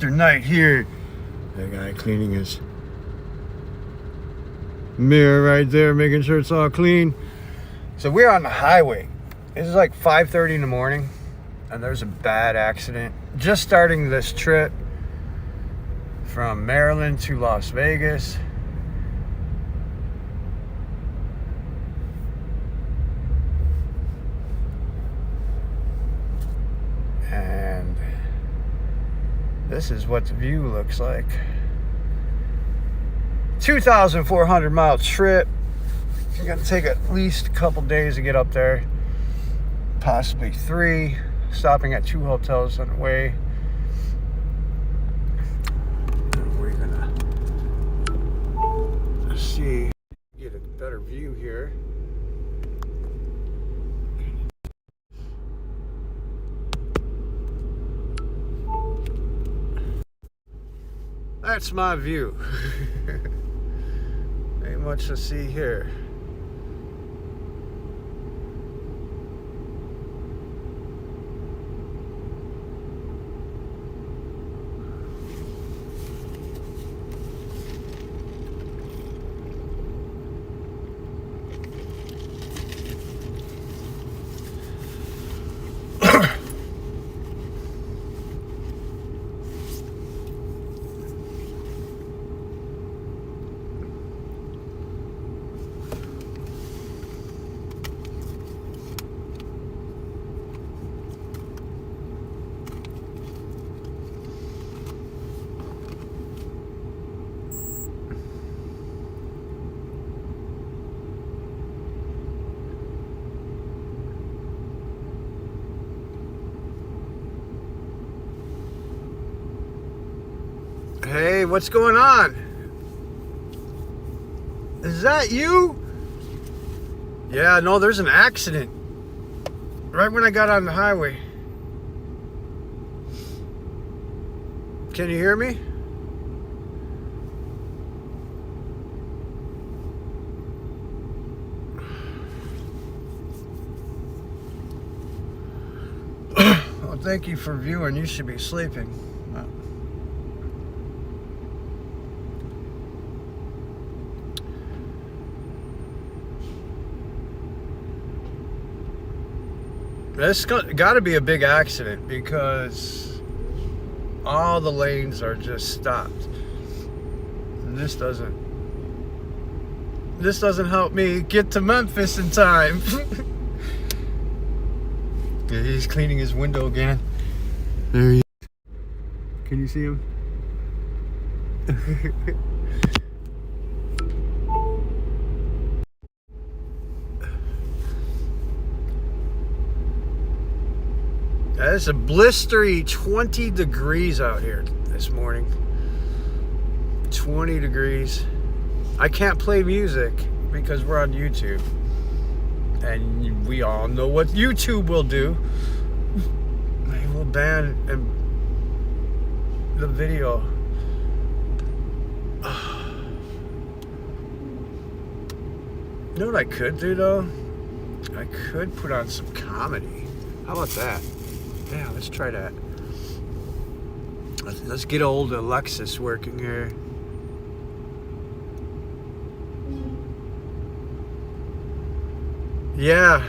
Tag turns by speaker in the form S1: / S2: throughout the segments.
S1: after night here. That guy cleaning his mirror right there, making sure it's all clean. So we're on the highway. This is like 5:30 in the morning, and there's a bad accident. Just starting this trip from Maryland to Las Vegas. And this is what the view looks like. 2,400 mile trip. You're gonna take at least a couple days to get up there, possibly 3, stopping at 2 hotels on the way. We're gonna see, get a better view here. That's my view. Ain't much to see here. Hey, what's going on? Is that you? Yeah, no, there's an accident right when I got on the highway. Can you hear me? Well, thank you for viewing. You should be sleeping. This got to be a big accident because all the lanes are just stopped. And this doesn't help me get to Memphis in time. Yeah, he's cleaning his window again. There he is. Can you see him? It's a blistery 20 degrees out here this morning. 20 degrees. I can't play music because we're on YouTube. And we all know what YouTube will do. They will ban the video. You know what I could do though? I could put on some comedy. How about that? Yeah, let's try that. Let's get old Alexis working here. Yeah,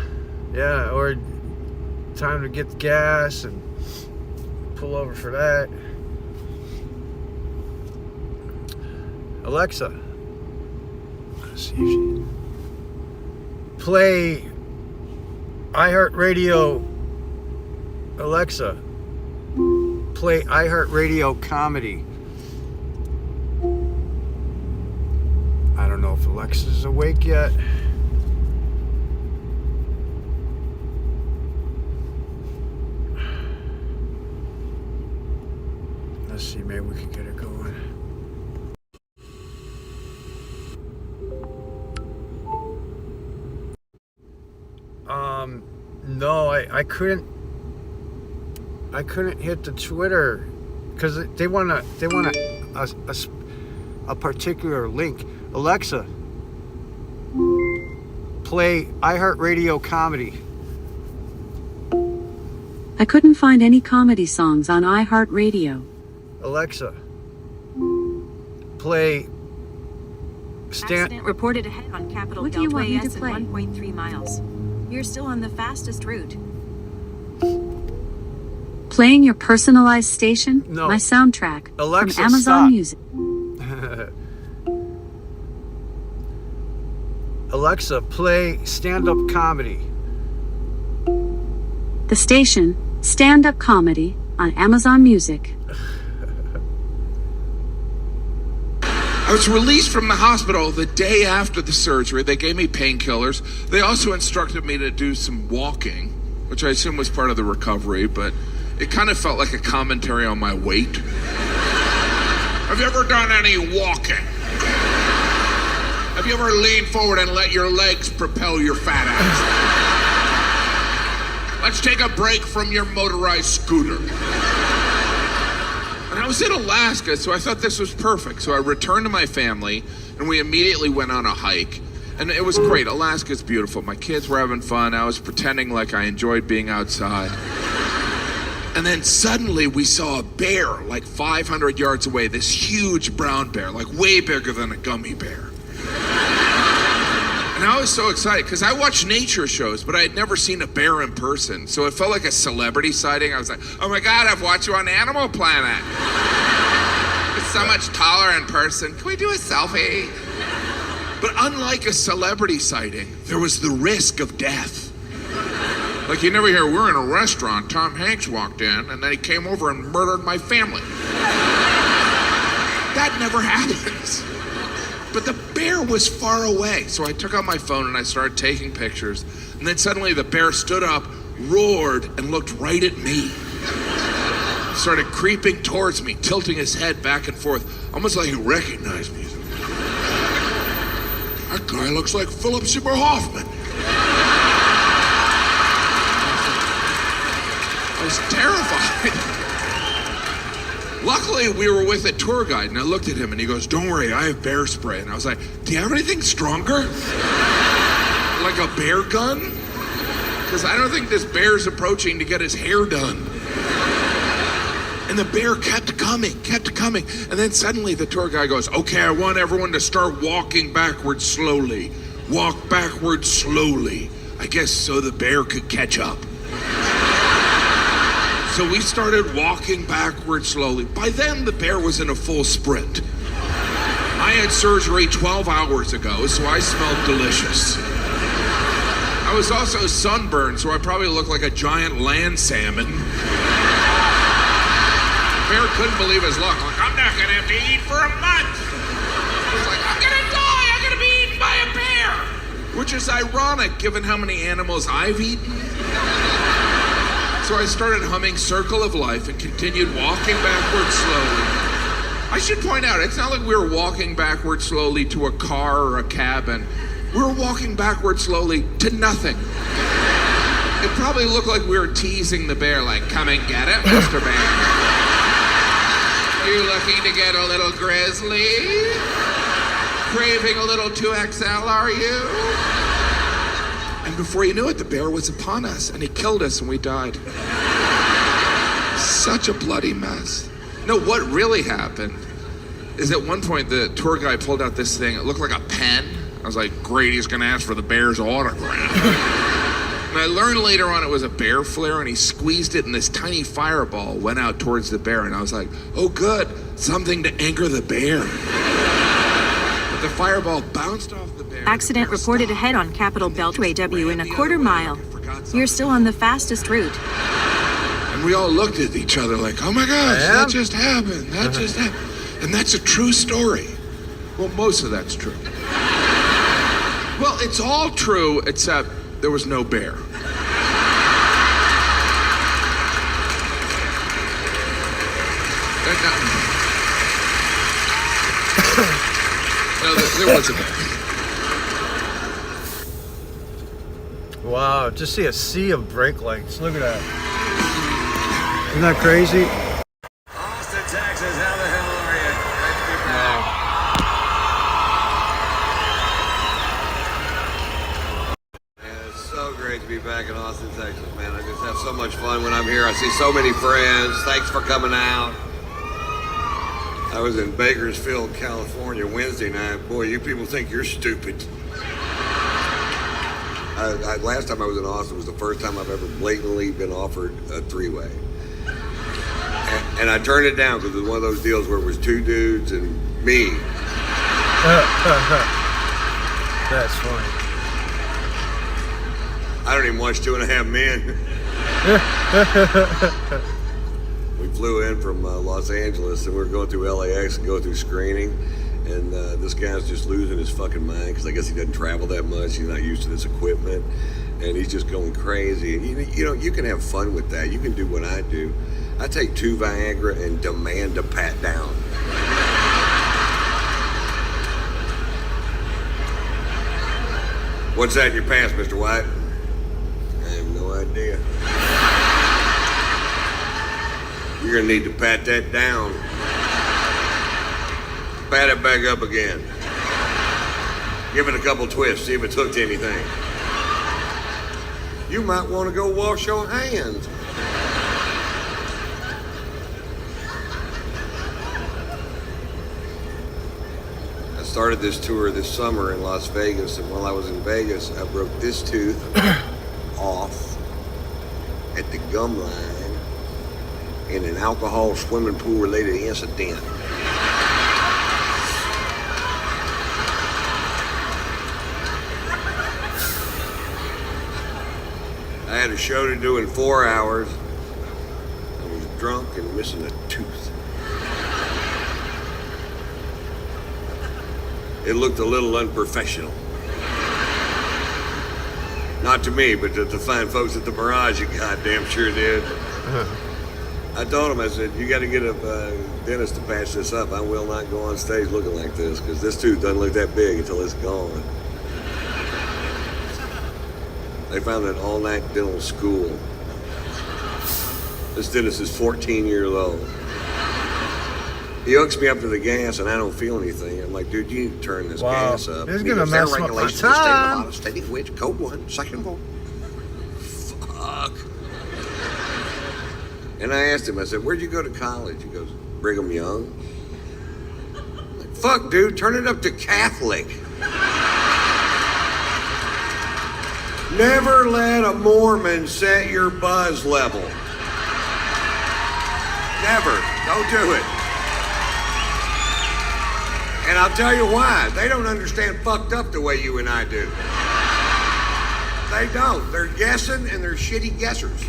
S1: or time to get the gas and pull over for that. Alexa, let's see if she play iHeartRadio. Alexa, play iHeartRadio comedy. I don't know if Alexa's awake yet. Let's see, maybe we can get it going. No, I couldn't hit the Twitter because they want a particular link. Alexa, play iHeartRadio comedy.
S2: I couldn't find any comedy songs on iHeartRadio.
S1: Alexa, play
S2: Accident reported ahead on Capitol Beltway S in 1.3 miles. You're still on the fastest route.
S3: Playing your personalized station?
S1: No.
S3: My soundtrack.
S1: Alexa,
S3: from Amazon
S1: stop.
S3: Music.
S1: Alexa, play stand-up comedy.
S3: The station, stand-up comedy on Amazon Music.
S4: I was released from the hospital the day after the surgery. They gave me painkillers. They also instructed me to do some walking, which I assume was part of the recovery, but it kind of felt like a commentary on my weight. Have you ever done any walking? Have you ever leaned forward and let your legs propel your fat ass? Let's take a break from your motorized scooter. And I was in Alaska, so I thought this was perfect. So I returned to my family, and we immediately went on a hike. And it was great. Alaska's beautiful. My kids were having fun. I was pretending like I enjoyed being outside. And then suddenly we saw a bear like 500 yards away, this huge brown bear, like way bigger than a gummy bear. And I was so excited because I watch nature shows, but I had never seen a bear in person. So it felt like a celebrity sighting. I was like, oh my God, I've watched you on Animal Planet. It's so much taller in person. Can we do a selfie? But unlike a celebrity sighting, there was the risk of death. Like you never hear, we're in a restaurant, Tom Hanks walked in, and then he came over and murdered my family. That never happens. But the bear was far away, so I took out my phone and I started taking pictures, and then suddenly the bear stood up, roared, and looked right at me. He started creeping towards me, tilting his head back and forth, almost like he recognized me. That guy looks like Philip Seymour Hoffman. I was terrified. Luckily, we were with a tour guide, and I looked at him, and he goes, don't worry, I have bear spray. And I was like, do you have anything stronger? Like a bear gun? Because I don't think this bear's approaching to get his hair done. And the bear kept coming. And then suddenly the tour guide goes, okay, I want everyone to start walking backwards slowly. Walk backwards slowly. I guess so the bear could catch up. So we started walking backwards slowly. By then, the bear was in a full sprint. I had surgery 12 hours ago, so I smelled delicious. I was also sunburned, so I probably looked like a giant land salmon. The bear couldn't believe his luck. Like, I'm not gonna have to eat for a month. I was like, I'm gonna die, I'm gonna be eaten by a bear. Which is ironic, given how many animals I've eaten. So I started humming Circle of Life and continued walking backwards slowly. I should point out, it's not like we were walking backwards slowly to a car or a cabin. We were walking backwards slowly to nothing. It probably looked like we were teasing the bear, like, come and get it, Mr. Bear. Are you looking to get a little grizzly? Craving a little 2XL, are you? And before you knew it, the bear was upon us, and he killed us, and we died. Such a bloody mess. No, what really happened is at one point the tour guide pulled out this thing. It looked like a pen. I was like, great, he's gonna ask for the bear's autograph. And I learned later on it was a bear flare, and he squeezed it, and this tiny fireball went out towards the bear, and I was like, oh good, something to anger the bear. But the fireball bounced off the bear.
S2: Accident reported ahead on Capitol Beltway W in a quarter mile. You're still on the fastest route.
S4: And we all looked at each other like, oh my gosh, that just happened. That just happened. And that's a true story. Well, most of that's true. Well, it's all true, except there was no bear. No, there was a bear.
S1: Wow, just see a sea of brake lights. Look at that. Isn't that crazy?
S5: Austin, Texas, how the hell are you? Great to be back. Man, it's so great to be back in Austin, Texas, man. I just have so much fun when I'm here. I see so many friends. Thanks for coming out. I was in Bakersfield, California Wednesday night. Boy, you people think you're stupid. Last time I was in Austin was the first time I've ever blatantly been offered a three-way. And I turned it down because it was one of those deals where it was two dudes and me.
S1: That's funny.
S5: I don't even watch 2.5 Men. We flew in from Los Angeles and we were going through LAX and go through screening. And this guy's just losing his fucking mind because I guess he doesn't travel that much. He's not used to this equipment. And he's just going crazy. And you know, you can have fun with that. You can do what I do. I take 2 Viagra and demand a pat down. What's that in your pants, Mr. White? I have no idea. You're gonna need to pat that down. Pat it back up again. Give it a couple twists, see if it's hooked to anything. You might want to go wash your hands. I started this tour this summer in Las Vegas, and while I was in Vegas, I broke this tooth off at the gum line in an alcohol swimming pool related incident. I had a show to do in 4 hours. I was drunk and missing a tooth. It looked a little unprofessional. Not to me, but to the fine folks at the Mirage, it goddamn sure did. I told him, I said, you got to get a dentist to patch this up. I will not go on stage looking like this because this tooth doesn't look that big until it's gone. They found an all-night dental school. This dentist is 14 years old. He hooks me up to the gas and I don't feel anything. I'm like, dude, you need to turn this gas up.
S1: It's
S5: And he
S1: gonna
S5: goes, "There are
S1: mess up my
S5: regulations in the state of
S1: time."
S5: Nevada, stating which code 1, second 4. Fuck. And I asked him, I said, where'd you go to college? He goes, Brigham Young. I'm like, fuck, dude, turn it up to Catholic. Never let a Mormon set your buzz level. Never. Don't do it. And I'll tell you why. They don't understand fucked up the way you and I do. They don't. They're guessing and they're shitty guessers.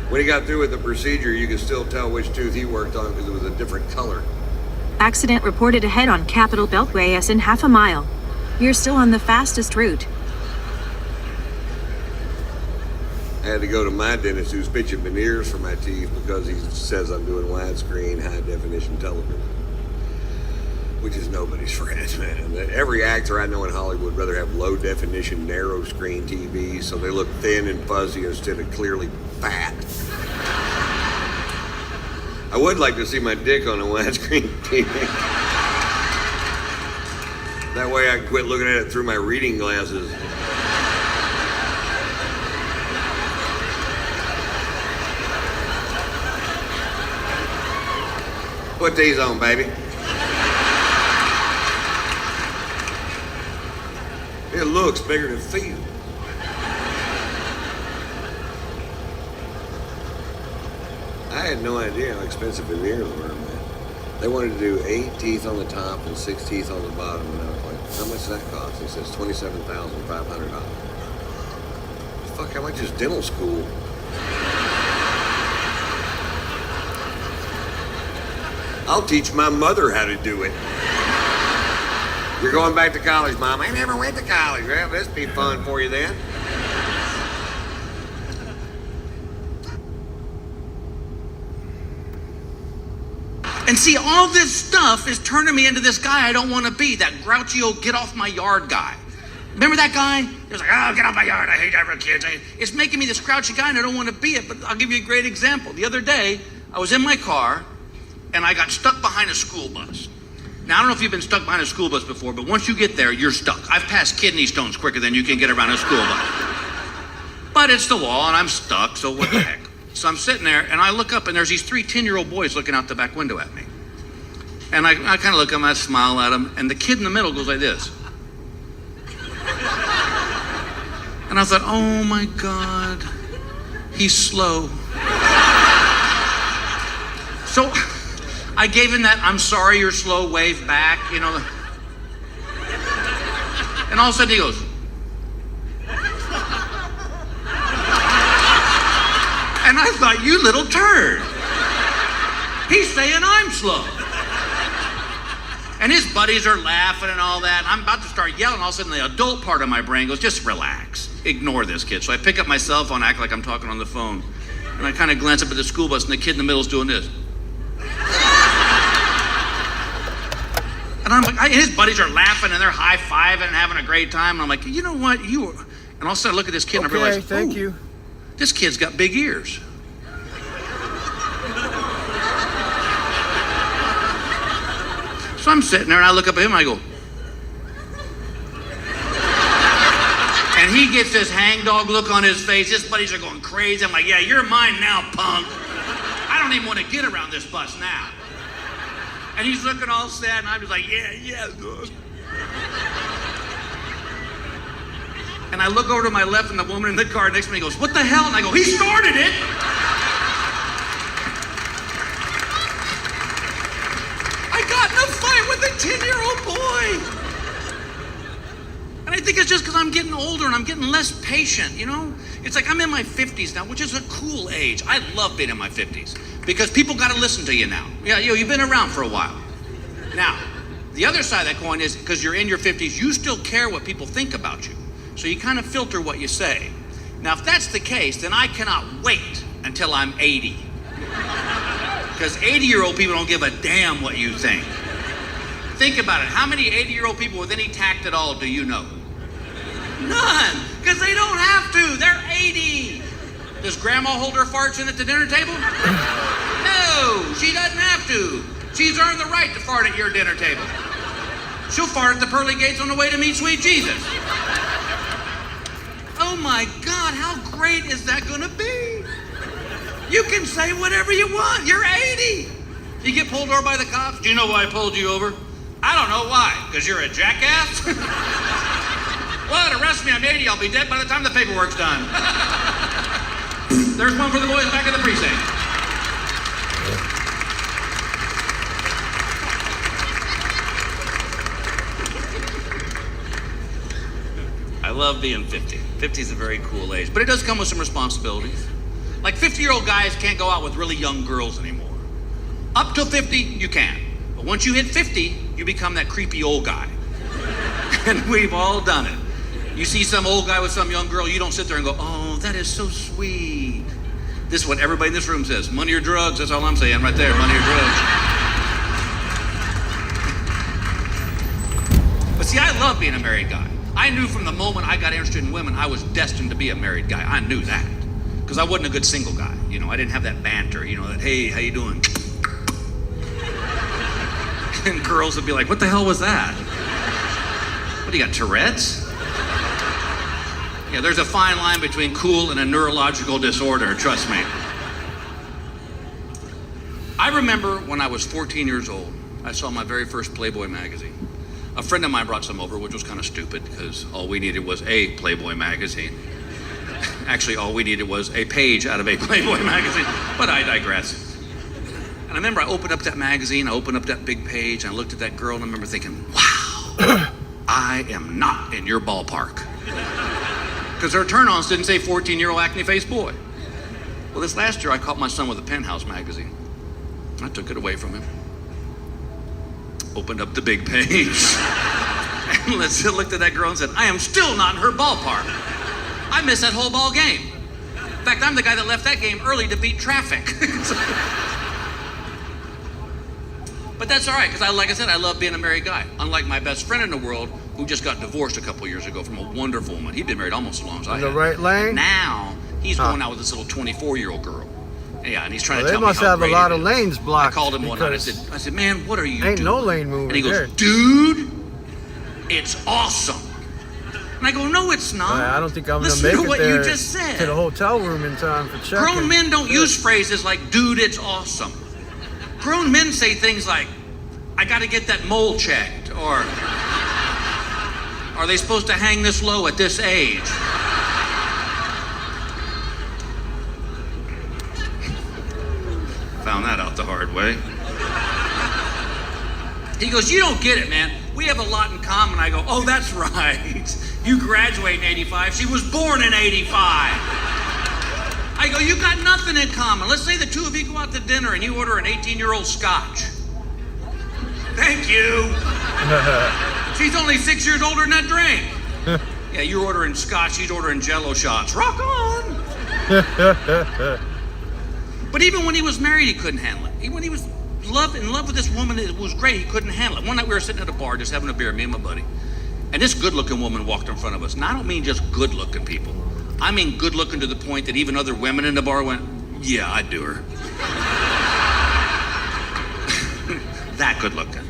S5: When he got through with the procedure, you could still tell which tooth he worked on because it was a different color.
S2: Accident reported ahead on Capitol Beltway as in half a mile. You're still on the fastest route.
S5: I had to go to my dentist who's pitching veneers for my teeth because he says I'm doing widescreen, high definition television. Which is nobody's friend, man. Every actor I know in Hollywood would rather have low definition, narrow screen TVs so they look thin and fuzzy instead of clearly fat. I would like to see my dick on a widescreen TV. That way I can quit looking at it through my reading glasses. Put these on, baby. It looks bigger than feet. I had no idea how expensive veneers were, man. They wanted to do 8 teeth on the top and 6 teeth on the bottom, and I was like, how much does that cost? He says $27,500. Fuck, how much is dental school? I'll teach my mother how to do it. You're going back to college, Mom. I never went to college. Well, this'll be fun for you then.
S6: And see, all this stuff is turning me into this guy I don't want to be, that grouchy old get off my yard guy. Remember that guy? He was like, oh, get off my yard. I hate having kids. It's making me this grouchy guy and I don't want to be it. But I'll give you a great example. The other day, I was in my car and I got stuck behind a school bus. Now, I don't know if you've been stuck behind a school bus before, but once you get there, you're stuck. I've passed kidney stones quicker than you can get around a school bus. But it's the law and I'm stuck, so what the heck? So I'm sitting there, and I look up, and there's these 3 10-year-old boys looking out the back window at me. And I kind of look at them, I smile at them, and the kid in the middle goes like this. And I thought, oh my God, he's slow. So I gave him that "I'm sorry you're slow" wave back, you know. And all of a sudden he goes. And I thought, you little turd. He's saying I'm slow. And his buddies are laughing and all that. I'm about to start yelling. All of a sudden, the adult part of my brain goes, just relax. Ignore this kid. So I pick up my cell phone, act like I'm talking on the phone. And I kind of glance up at the school bus, and the kid in the middle is doing this. And I'm like, his buddies are laughing, and they're high-fiving and having a great time. And I'm like, you know what? And all of a sudden, I look at this kid, and I realize,
S1: thank you.
S6: This kid's got big ears. So I'm sitting there and I look up at him and I go, and he gets this hangdog look on his face. His buddies are going crazy. I'm like, yeah, you're mine now, punk. I don't even want to get around this bus now. And he's looking all sad, and I'm just like, yeah. And I look over to my left, and the woman in the car next to me goes, what the hell? And I go, he started it. I got in a fight with a 10-year-old boy. And I think it's just because I'm getting older and I'm getting less patient, you know? It's like I'm in my 50s now, which is a cool age. I love being in my 50s because people got to listen to you now. Yeah, you've been around for a while. Now, the other side of that coin is because you're in your 50s, you still care what people think about you. So you kind of filter what you say. Now, if that's the case, then I cannot wait until I'm 80. Because 80-year-old people don't give a damn what you think. Think about it. How many 80-year-old people with any tact at all do you know? None. Because they don't have to. They're 80. Does grandma hold her farts in at the dinner table? No, she doesn't have to. She's earned the right to fart at your dinner table. She'll fart at the pearly gates on the way to meet sweet Jesus. Oh my God, how great is that gonna be? You can say whatever you want. You're 80. You get pulled over by the cops. Do you know why I pulled you over? I don't know why. Because you're a jackass? What? Arrest me. I'm 80. I'll be dead by the time the paperwork's done. There's one for the boys back in the precinct. I love being 50. 50 is a very cool age, but it does come with some responsibilities. Like 50-year-old guys can't go out with really young girls anymore. Up till 50, you can. But once you hit 50, you become that creepy old guy. And we've all done it. You see some old guy with some young girl, you don't sit there and go, oh, that is so sweet. This is what everybody in this room says. Money or drugs, that's all I'm saying right there, money or drugs. But see, I love being a married guy. I knew from the moment I got interested in women, I was destined to be a married guy. I knew that. Because I wasn't a good single guy. You know, I didn't have that banter, you know, that, hey, how you doing? And girls would be like, what the hell was that? What, do you got Tourette's? Yeah, there's a fine line between cool and a neurological disorder, trust me. I remember when I was 14 years old, I saw my very first Playboy magazine. A friend of mine brought some over, which was kind of stupid because all we needed was a Playboy magazine. Actually, all we needed was a page out of a Playboy magazine, but I digress. And I remember I opened up that magazine, I opened up that big page, and I looked at that girl, and I remember thinking, wow, I am not in your ballpark. Because her turn-ons didn't say 14-year-old acne-faced boy. Well, this last year, I caught my son with a Penthouse magazine. I took it away from him. Opened up the big page. And looked at that girl and said, I am still not in her ballpark. I missed that whole ball game. In fact, I'm the guy that left that game early to beat traffic. But that's all right, because like I said, I love being a married guy. Unlike my best friend in the world, who just got divorced a couple years ago from a wonderful woman. He'd been married almost as long as I had.
S1: In the right lane?
S6: Now, he's going out with this little 24-year-old girl. Yeah, and he's trying to tell me
S1: They must have a lot of lanes blocked.
S6: I called him one night. I said, man, what are you doing?
S1: Ain't no lane moving.
S6: And he goes,
S1: there.
S6: dude, it's awesome. And I go, no, it's not.
S1: I don't think I'm going to
S6: Listen
S1: make
S6: to
S1: it
S6: what
S1: there
S6: you just said.
S1: to the hotel room in time for checking.
S6: Grown men don't use phrases like, dude, it's awesome. Grown men say things like, I got to get that mole checked, or are they supposed to hang this low at this age? Found that out the hard way. He goes, you don't get it, man. We have a lot in common. I go, oh, that's right. You graduate in 85. She was born in 85. I go, you got nothing in common. Let's say the two of you go out to dinner and you order an 18-year-old scotch. Thank you. She's only 6 years older than that drink. Yeah, you're ordering scotch, she's ordering Jello shots. Rock on. But even when he was married, he couldn't handle it. Even when he was in love with this woman, it was great. He couldn't handle it. One night we were sitting at a bar just having a beer, me and my buddy. And this good-looking woman walked in front of us. And I don't mean just good-looking people. I mean good-looking to the point that even other women in the bar went, yeah, I'd do her. That good-looking.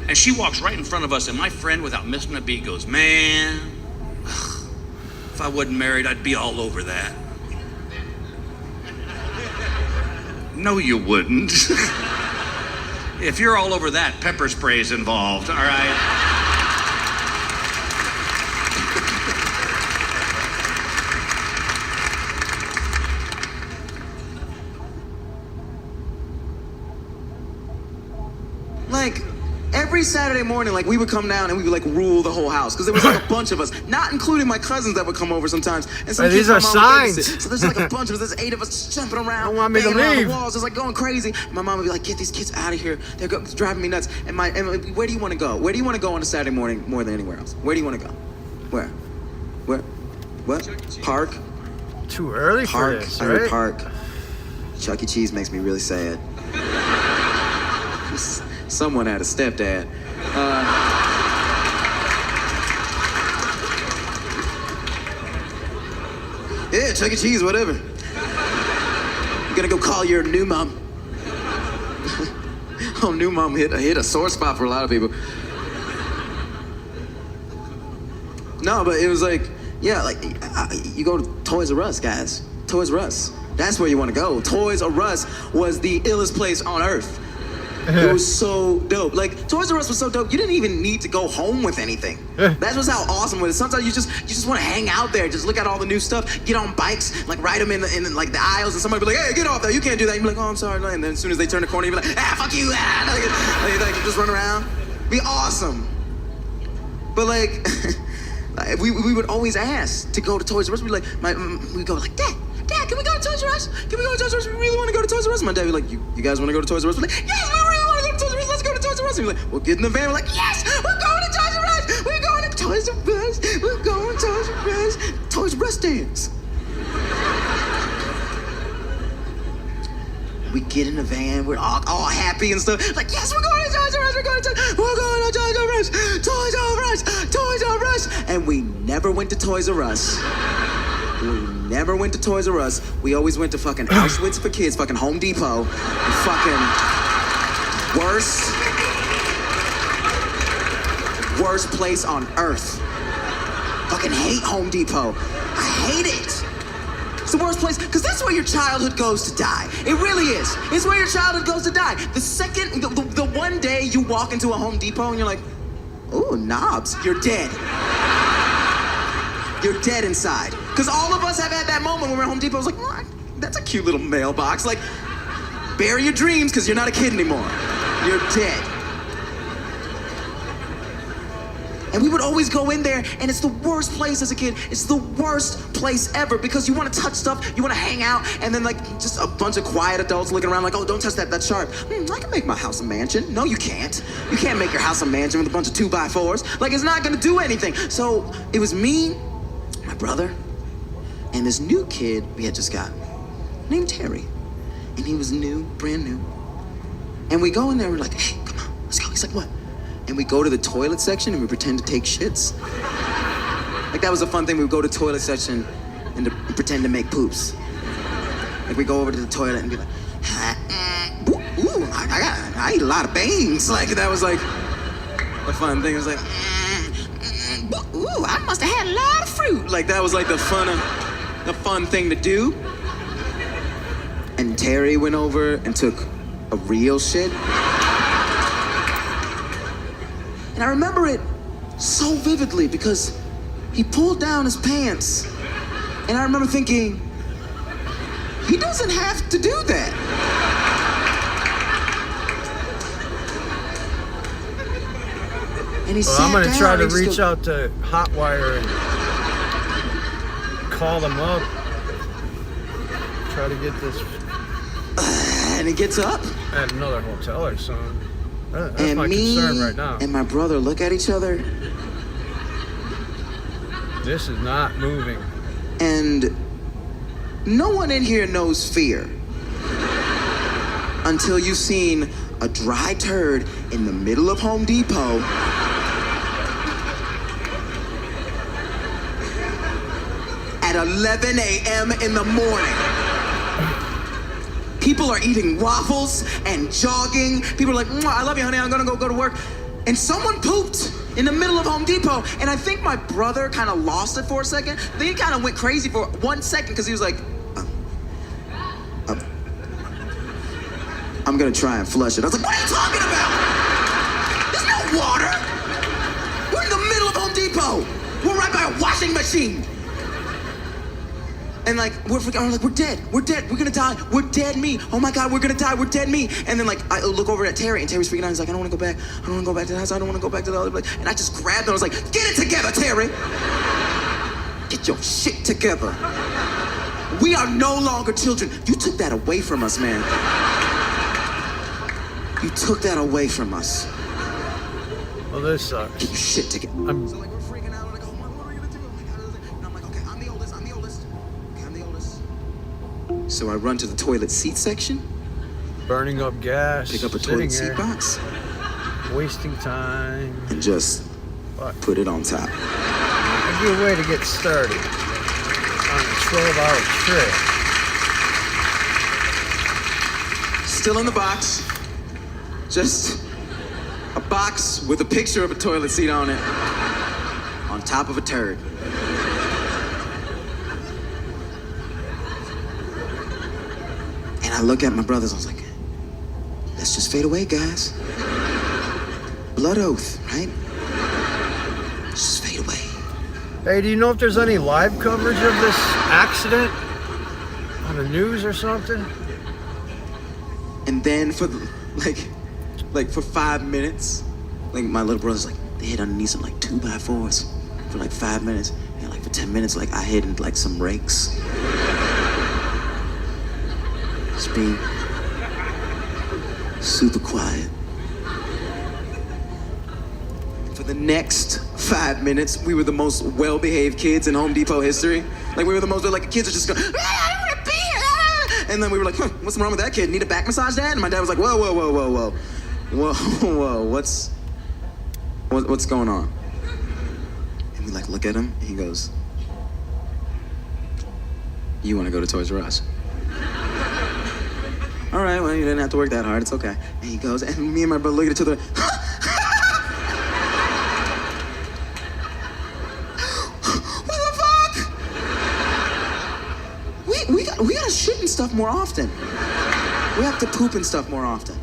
S6: And she walks right in front of us, and my friend, without missing a beat, goes, man, if I wasn't married, I'd be all over that. No, you wouldn't. If you're all over that, pepper spray's involved, all right?
S7: Like, every Saturday morning, like, we would come down and we would, like, rule the whole house. Because there was, like, a bunch of us, not including my cousins that would come over sometimes. And some
S1: These
S7: kids
S1: are
S7: my mom would
S1: signs.
S7: babysit. So there's, like, a bunch of us. There's 8 of us jumping around,
S1: Don't want me to
S7: banging around
S1: leave.
S7: the walls, just, like, going crazy. My mom would be like, get these kids out of here. They're driving me nuts. And where do you want to go? Where do you want to go on a Saturday morning more than anywhere else? Where do you want to go? Where? What? Park?
S1: Too early for
S7: Park.
S1: this,
S7: I heard
S1: right?
S7: park. Chuck E. Cheese makes me really sad. Someone had a stepdad. Yeah, Chuck E. Cheese, whatever. You gonna go call your new mom. Oh, new mom hit a sore spot for a lot of people. No, but it was like, yeah, like, you go to Toys R Us, guys. Toys R Us. That's where you want to go. Toys R Us was the illest place on earth. It was so dope. Like, Toys R Us was so dope, you didn't even need to go home with anything. That was how awesome it was. Sometimes you just want to hang out there, just look at all the new stuff, get on bikes, like ride them in like the aisles, and somebody be like, hey, get off there, you can't do that. You be like, oh, I'm sorry. And then as soon as they turn the corner, you be like, ah, fuck you, like just run around. Be awesome. But like, we would always ask to go to Toys R Us. We'd like, we'd go like, Dad, can we go to Toys R Us? Can we go to Toys R Us? We really want to go to Toys R Us. My dad would be like, you guys want to go to Toys R Us? We're like, yes, we really want to go to Toys R Us. Let's go to Toys R Us. And we're like, we'll get in the van. We're like, yes, we're going to Toys R Us. We're going to Toys R Us. We're going to Toys R Us. Toys R Us dance. We get in the van. We're all happy and stuff. Like, yes, we're going to Toys R Us. We're going to Toys R Us. Toys R Us. Toys R Us. And we never went to Toys R Us. We never went to Toys R Us. We always went to fucking Auschwitz for kids, fucking Home Depot, and fucking worst place on earth. Fucking hate Home Depot. I hate it. It's the worst place, because that's where your childhood goes to die. It really is. It's where your childhood goes to die. The one day you walk into a Home Depot and you're like, ooh, knobs, you're dead. You're dead inside. Because all of us have had that moment when we're at Home Depot. It's like, oh, that's a cute little mailbox. Like, bury your dreams because you're not a kid anymore. You're dead. And we would always go in there, and it's the worst place as a kid. It's the worst place ever because you want to touch stuff, you want to hang out, and then like just a bunch of quiet adults looking around like, oh, don't touch that, that's sharp. I can make my house a mansion. No, you can't. You can't make your house a mansion with a bunch of 2x4s. Like, it's not gonna do anything. So it was me, my brother, and this new kid we had just got, named Terry. And he was new, brand new. And we go in there, we're like, hey, come on, let's go. He's like, what? And we go to the toilet section and we pretend to take shits. Like, that was a fun thing. We would go to the toilet section and to pretend to make poops. Like, we go over to the toilet and be like, ooh, I eat a lot of bangs. Like, that was like a fun thing. It was like, ooh, Ooh, I must have had a lot of fruit. Like that was like the fun thing to do. And Terry went over and took a real shit. And I remember it so vividly because he pulled down his pants. And I remember thinking, he doesn't have to do that. And he sat
S1: I'm gonna
S7: down
S1: try to
S7: and just
S1: reach out to Hotwire and call them up. Try to get this
S7: and he gets up.
S1: at another hotel or something. That's
S7: And
S1: my
S7: me
S1: concern right now.
S7: and my brother look at each other.
S1: This is not moving.
S7: And no one in here knows fear until you've seen a dry turd in the middle of Home Depot at 11 a.m. in the morning. People are eating waffles and jogging. People are like, I love you, honey, I'm gonna go to work. And someone pooped in the middle of Home Depot. And I think my brother kind of lost it for a second. Then he kind of went crazy for 1 second because he was like, I'm gonna try and flush it. I was like, what are you talking about? There's no water. We're in the middle of Home Depot. We're right by a washing machine. And like, we're dead. We're dead. We're gonna die. We're dead meat. Oh my God, we're gonna die. We're dead meat. And then like, I look over at Terry and Terry's freaking out. He's like, I don't wanna go back. I don't wanna go back to the house. I don't wanna go back to the other place. And I just grabbed him. I was like, get it together, Terry. Get your shit together. We are no longer children. You took that away from us, man. You took that away from us.
S1: Well, this sucks.
S7: Get your shit together.
S1: I'm
S7: So like we're freaking out. Like, oh my, what are we gonna do? I'm like, how does it? And I'm like, okay, I'm the oldest. Okay, I'm the oldest. So I run to the toilet seat section,
S1: burning up gas.
S7: pick up a
S1: sitting
S7: toilet seat
S1: here,
S7: box,
S1: wasting time.
S7: and just
S1: Fuck.
S7: put it on top.
S1: A good way to get started on a 12-hour trip.
S7: Still in the box. Just a box with a picture of a toilet seat on it, on top of a turd. And I look at my brothers, I was like, let's just fade away, guys. Blood oath, right? Just fade away.
S1: Hey, do you know if there's any live coverage of this accident on the news or something?
S7: And then for like for 5 minutes, like my little brother's like, they hid underneath some like 2x4s for like 5 minutes. And like for 10 minutes, like I hid in like some rakes. Just being super quiet. For the next 5 minutes, we were the most well-behaved kids in Home Depot history. Like we were the most, like kids are just going, I don't want to be here. And then we were like, what's wrong with that kid? Need a back massage, Dad? And my dad was like, whoa. What's going on? And we like look at him, and he goes, you want to go to Toys R Us? All right, well, you didn't have to work that hard. It's okay. And he goes, and me and my brother look at each other. What the fuck? We gotta shit and stuff more often. We have to poop and stuff more often.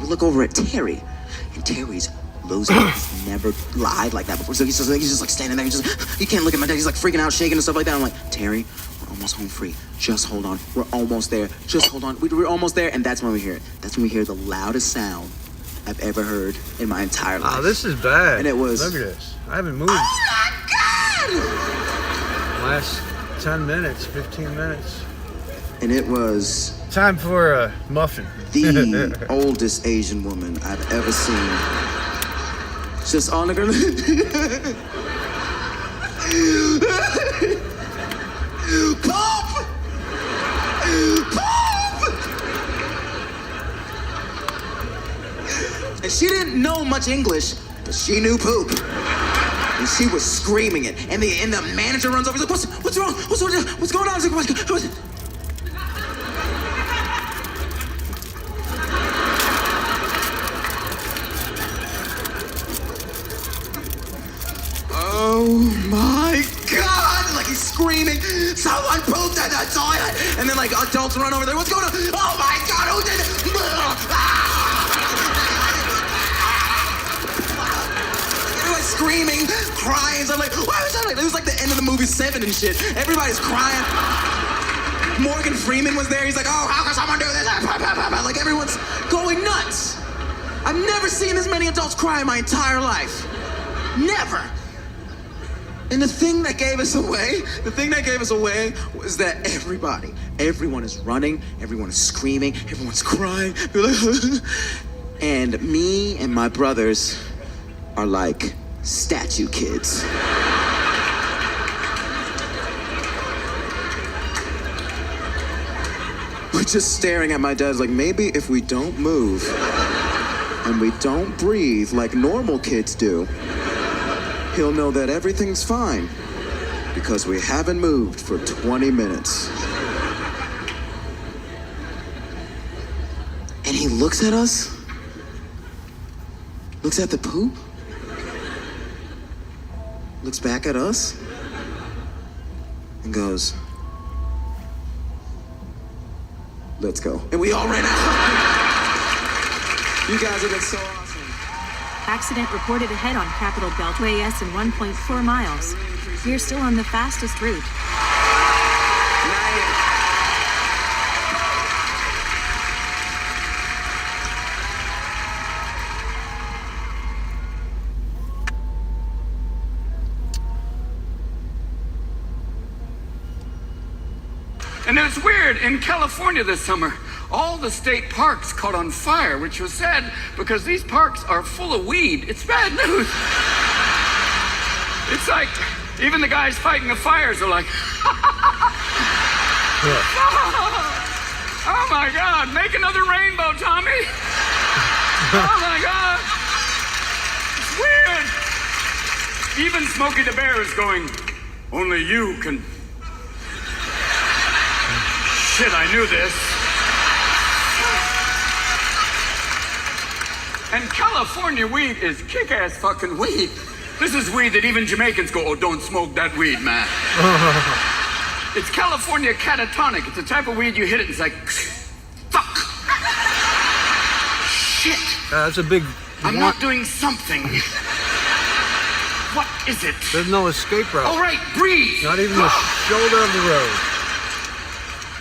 S7: We look over at Terry, and Terry's losing. He's never lied like that before. So he's just like standing there. He can't look at my dad. He's like freaking out, shaking and stuff like that. I'm like, Terry, we're almost home free. Just hold on. We're almost there. Just hold on. We're almost there. And that's when we hear it. That's when we hear the loudest sound I've ever heard in my entire life.
S1: Oh, this is bad.
S7: And it was.
S1: Look at this. I haven't moved.
S7: Oh my God!
S1: Last 10 minutes, 15 minutes.
S7: And it was
S1: Time for a muffin.
S7: the oldest Asian woman I've ever seen. Just on the ground. Poop! Poop! And she didn't know much English, but she knew poop. And she was screaming it. And the manager runs over. He's like, what's wrong? What's going on? He's like, what's like adults run over there. What's going on? Oh my God, who did it? Everyone's screaming, crying. So I'm like, why was that? It was like the end of the movie 7 and shit. Everybody's crying. Morgan Freeman was there. He's like, oh, how can someone do this? Like everyone's going nuts. I've never seen as many adults cry in my entire life. Never. And the thing that gave us away was that everyone is running, everyone is screaming, everyone's crying. And me and my brothers are like statue kids. We're just staring at my dad like, maybe if we don't move and we don't breathe like normal kids do, he'll know that everything's fine because we haven't moved for 20 minutes. And he looks at us, looks at the poop, looks back at us, and goes, let's go. And we all ran out. You guys have been so awesome.
S2: Accident reported ahead on Capitol Beltway S in 1.4 miles. You're still on the fastest route.
S8: And it was weird, in California this summer, all the state parks caught on fire, which was sad because these parks are full of weed. It's bad news. It's like, even the guys fighting the fires are like, oh my God, make another rainbow, Tommy. Oh my God. It's weird. Even Smokey the Bear is going, only you can. Shit, I knew this. And California weed is kick-ass fucking weed. This is weed that even Jamaicans go, oh, don't smoke that weed, man. It's California catatonic. It's the type of weed you hit it and it's like, fuck. Shit.
S1: That's a big...
S8: I'm not doing something. What is it?
S1: There's no escape route.
S8: All right, breathe.
S1: Not even the shoulder of the road.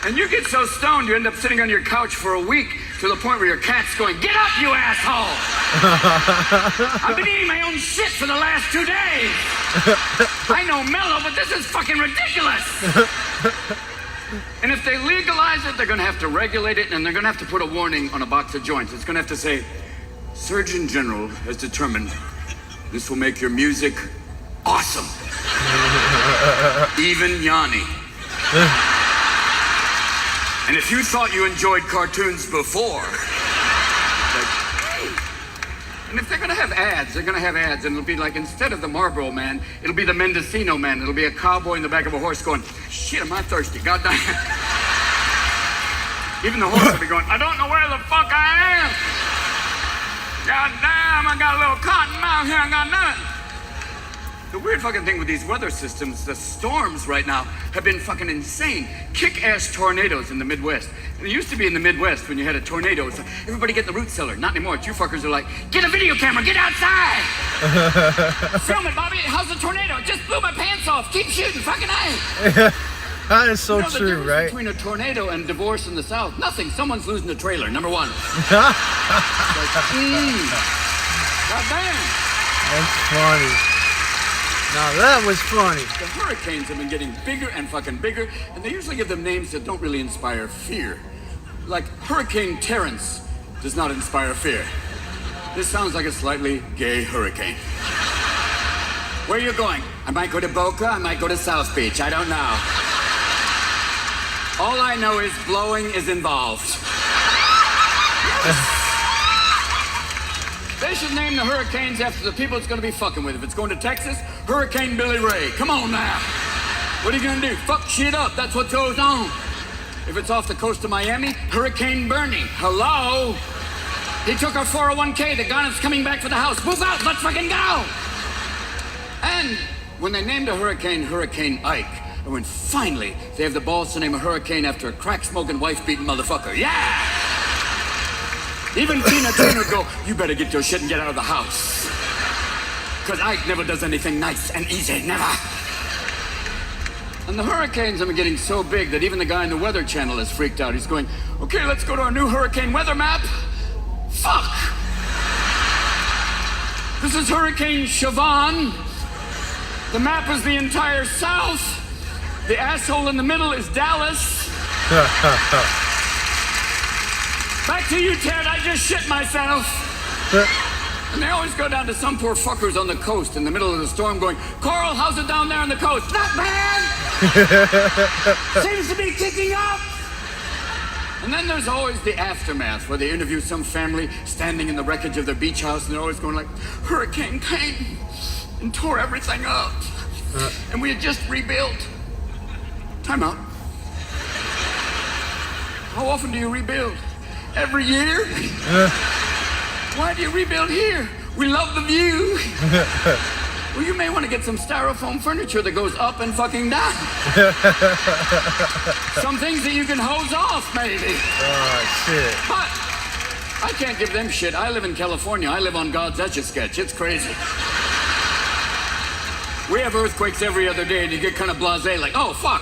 S8: And you get so stoned, you end up sitting on your couch for a week to the point where your cat's going, get up, you asshole! I've been eating my own shit for the last 2 days! I know mellow, but this is fucking ridiculous! And if they legalize it, they're gonna have to regulate it, and they're gonna have to put a warning on a box of joints. It's gonna have to say, Surgeon General has determined this will make your music awesome. Even Yanni. And if you thought you enjoyed cartoons before, and if they're gonna have ads, they're gonna have ads, and it'll be like, instead of the Marlboro Man, it'll be the Mendocino Man. It'll be a cowboy in the back of a horse going, shit, am I thirsty? Goddamn. Even the horse will be going, I don't know where the fuck I am. Goddamn, I got a little cotton mouth here, I got nothing. The weird fucking thing with these weather systems, the storms right now have been fucking insane. Kick-ass tornadoes in the Midwest. And it used to be in the Midwest when you had a tornado, it's like, everybody get in the root cellar. Not anymore. You fuckers are like, get a video camera, get outside! Film it, Bobby. How's the tornado? It just blew my pants off. Keep shooting, fucking A.
S1: That is so
S8: you know, the
S1: true,
S8: difference
S1: right?
S8: between a tornado and divorce in the South, nothing. Someone's losing a trailer, number one.
S1: God
S8: damn.
S1: That's funny. Now that was funny.
S8: The hurricanes have been getting bigger and fucking bigger, and they usually give them names that don't really inspire fear. Like Hurricane Terrence does not inspire fear. This sounds like a slightly gay hurricane. Where are you going? I might go to Boca, I might go to South Beach, I don't know. All I know is blowing is involved. They should name the hurricanes after the people it's going to be fucking with. If it's going to Texas, Hurricane Billy Ray. Come on now. What are you going to do? Fuck shit up. That's what goes on. If it's off the coast of Miami, Hurricane Bernie. Hello? He took our 401k. The gun is coming back for the house. Move out. Let's fucking go. And when they named a hurricane Hurricane Ike, And when finally they have the balls to name a hurricane after a crack-smoking, wife-beating motherfucker. Yeah! Even Tina Turner would go, you better get your shit and get out of the house. Because Ike never does anything nice and easy, never. And the hurricanes are getting so big that even the guy in the Weather Channel is freaked out. He's going, okay, let's go to our new hurricane weather map. Fuck! This is Hurricane Siobhan. The map is the entire South. The asshole in the middle is Dallas. Back to you, Ted. I just shit myself. And they always go down to some poor fuckers on the coast in the middle of the storm going, Coral, how's it down there on the coast? Not bad! Seems to be kicking up! And then there's always the aftermath where they interview some family standing in the wreckage of their beach house and they're always going like, hurricane came and tore everything up. And we had just rebuilt. Time out. How often do you rebuild? Every year? Why do you rebuild here? We love the view. Well, you may want to get some styrofoam furniture that goes up and fucking down. Some things that you can hose off, maybe.
S1: Oh, shit.
S8: But I can't give them shit. I live in California. I live on God's Etch-a-Sketch. It's crazy. We have earthquakes every other day, and you get kind of blasé, like, oh, fuck.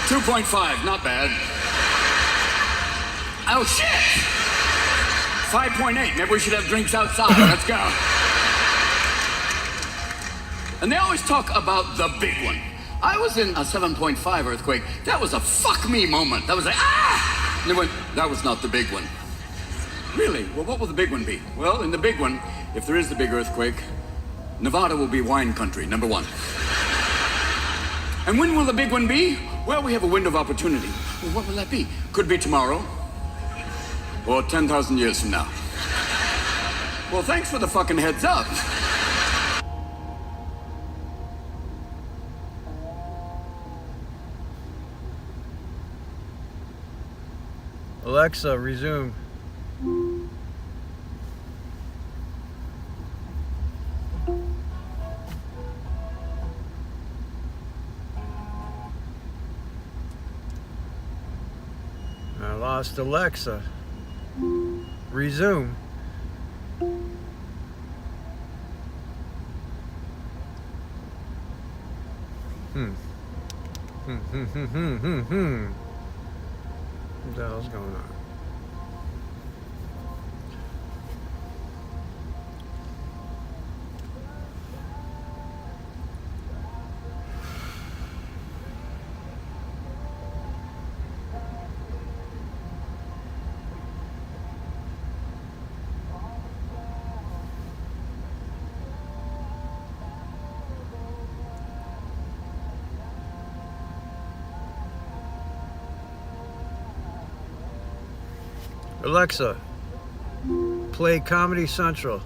S8: 2.5, not bad. Oh, shit. 5.8, maybe we should have drinks outside. Let's go. And they always talk about the big one. I was in a 7.5 earthquake. That was a fuck me moment. That was like, ah! And they went, that was not the big one. Really? Well, what will the big one be? Well, in the big one, if there is the big earthquake, Nevada will be wine country, number one. And when will the big one be? Well, we have a window of opportunity. Well, what will that be? Could be tomorrow. Or 10,000 years from now. Well, thanks for the fucking heads up.
S1: Alexa, resume. I lost Alexa. Resume. What the hell's going on? Alexa, play Comedy Central.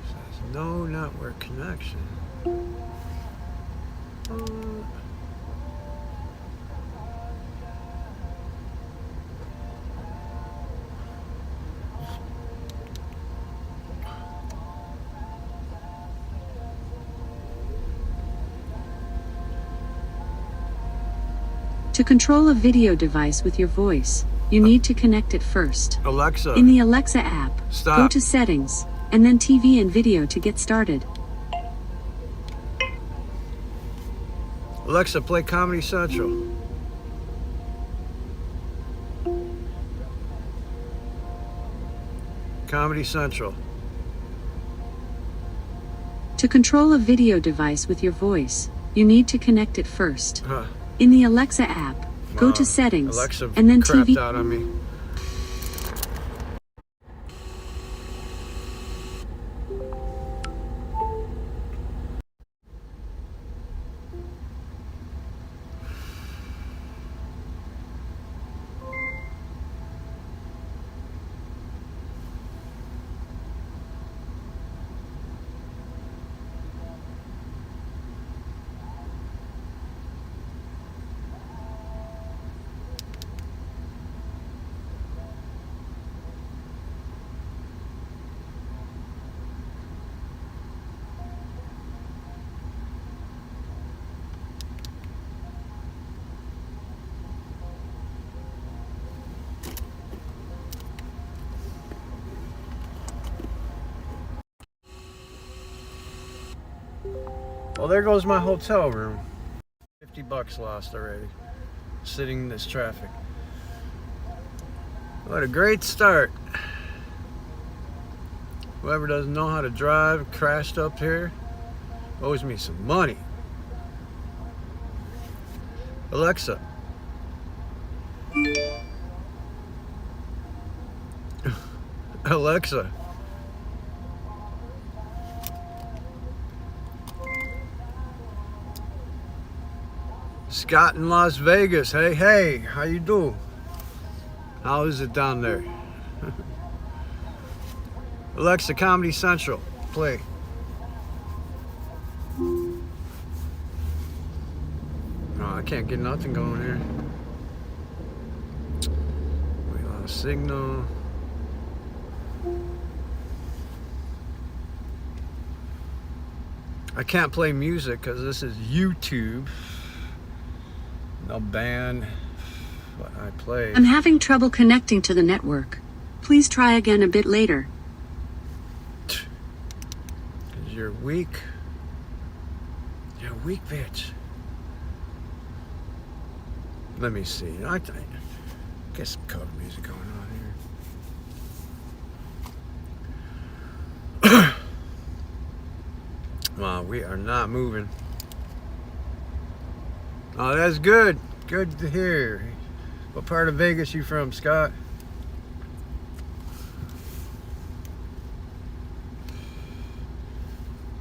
S1: Says no network connection.
S3: To control a video device with your voice, you need to connect it first.
S1: Alexa.
S3: In the Alexa app,
S1: Stop.
S3: go to Settings, and then TV and Video to get started.
S1: Alexa, play Comedy Central. Comedy Central.
S3: To control a video device with your voice, you need to connect it first.
S1: Huh.
S3: In the Alexa app, go
S1: Wow.
S3: to Settings,
S1: Alexa
S3: and then
S1: crapped
S3: TV.
S1: out on me. Well, there goes my hotel room. $50 lost already, sitting in this traffic. What a great start. Whoever doesn't know how to drive, crashed up here, owes me some money. Alexa. Alexa. Scott in Las Vegas. Hey, hey, how you do? How is it down there? Alexa, Comedy Central, play. No, I can't get nothing going here. We lost signal. I can't play music because this is YouTube. They'll ban what I play.
S3: I'm having trouble connecting to the network. Please try again a bit later.
S1: Because you're weak. You're a weak bitch. Let me see. I get some cover music going on here. Wow, we are not moving. Oh, that's good. Good to hear. What part of Vegas you from, Scott?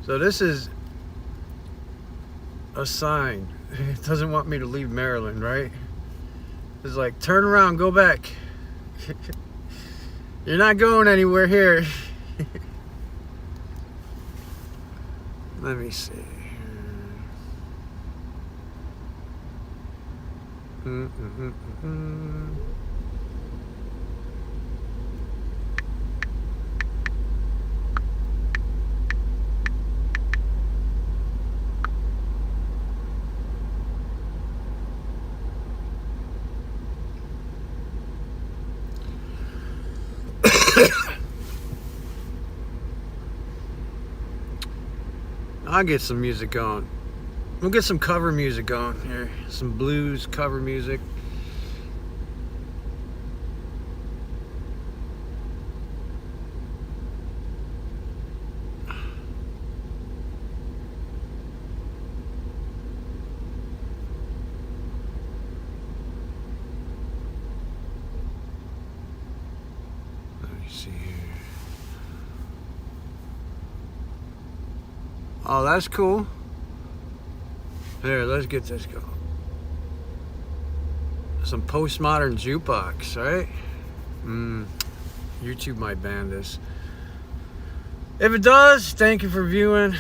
S1: So this is a sign. It doesn't want me to leave Maryland, right? It's like, turn around, go back. You're not going anywhere here. Let me see. I'll get some music going. We'll get some cover music going here. Some blues cover music. Let me see here. Oh, that's cool. Here, let's get this going. Some postmodern jukebox, right? YouTube might ban this. If it does, thank you for viewing.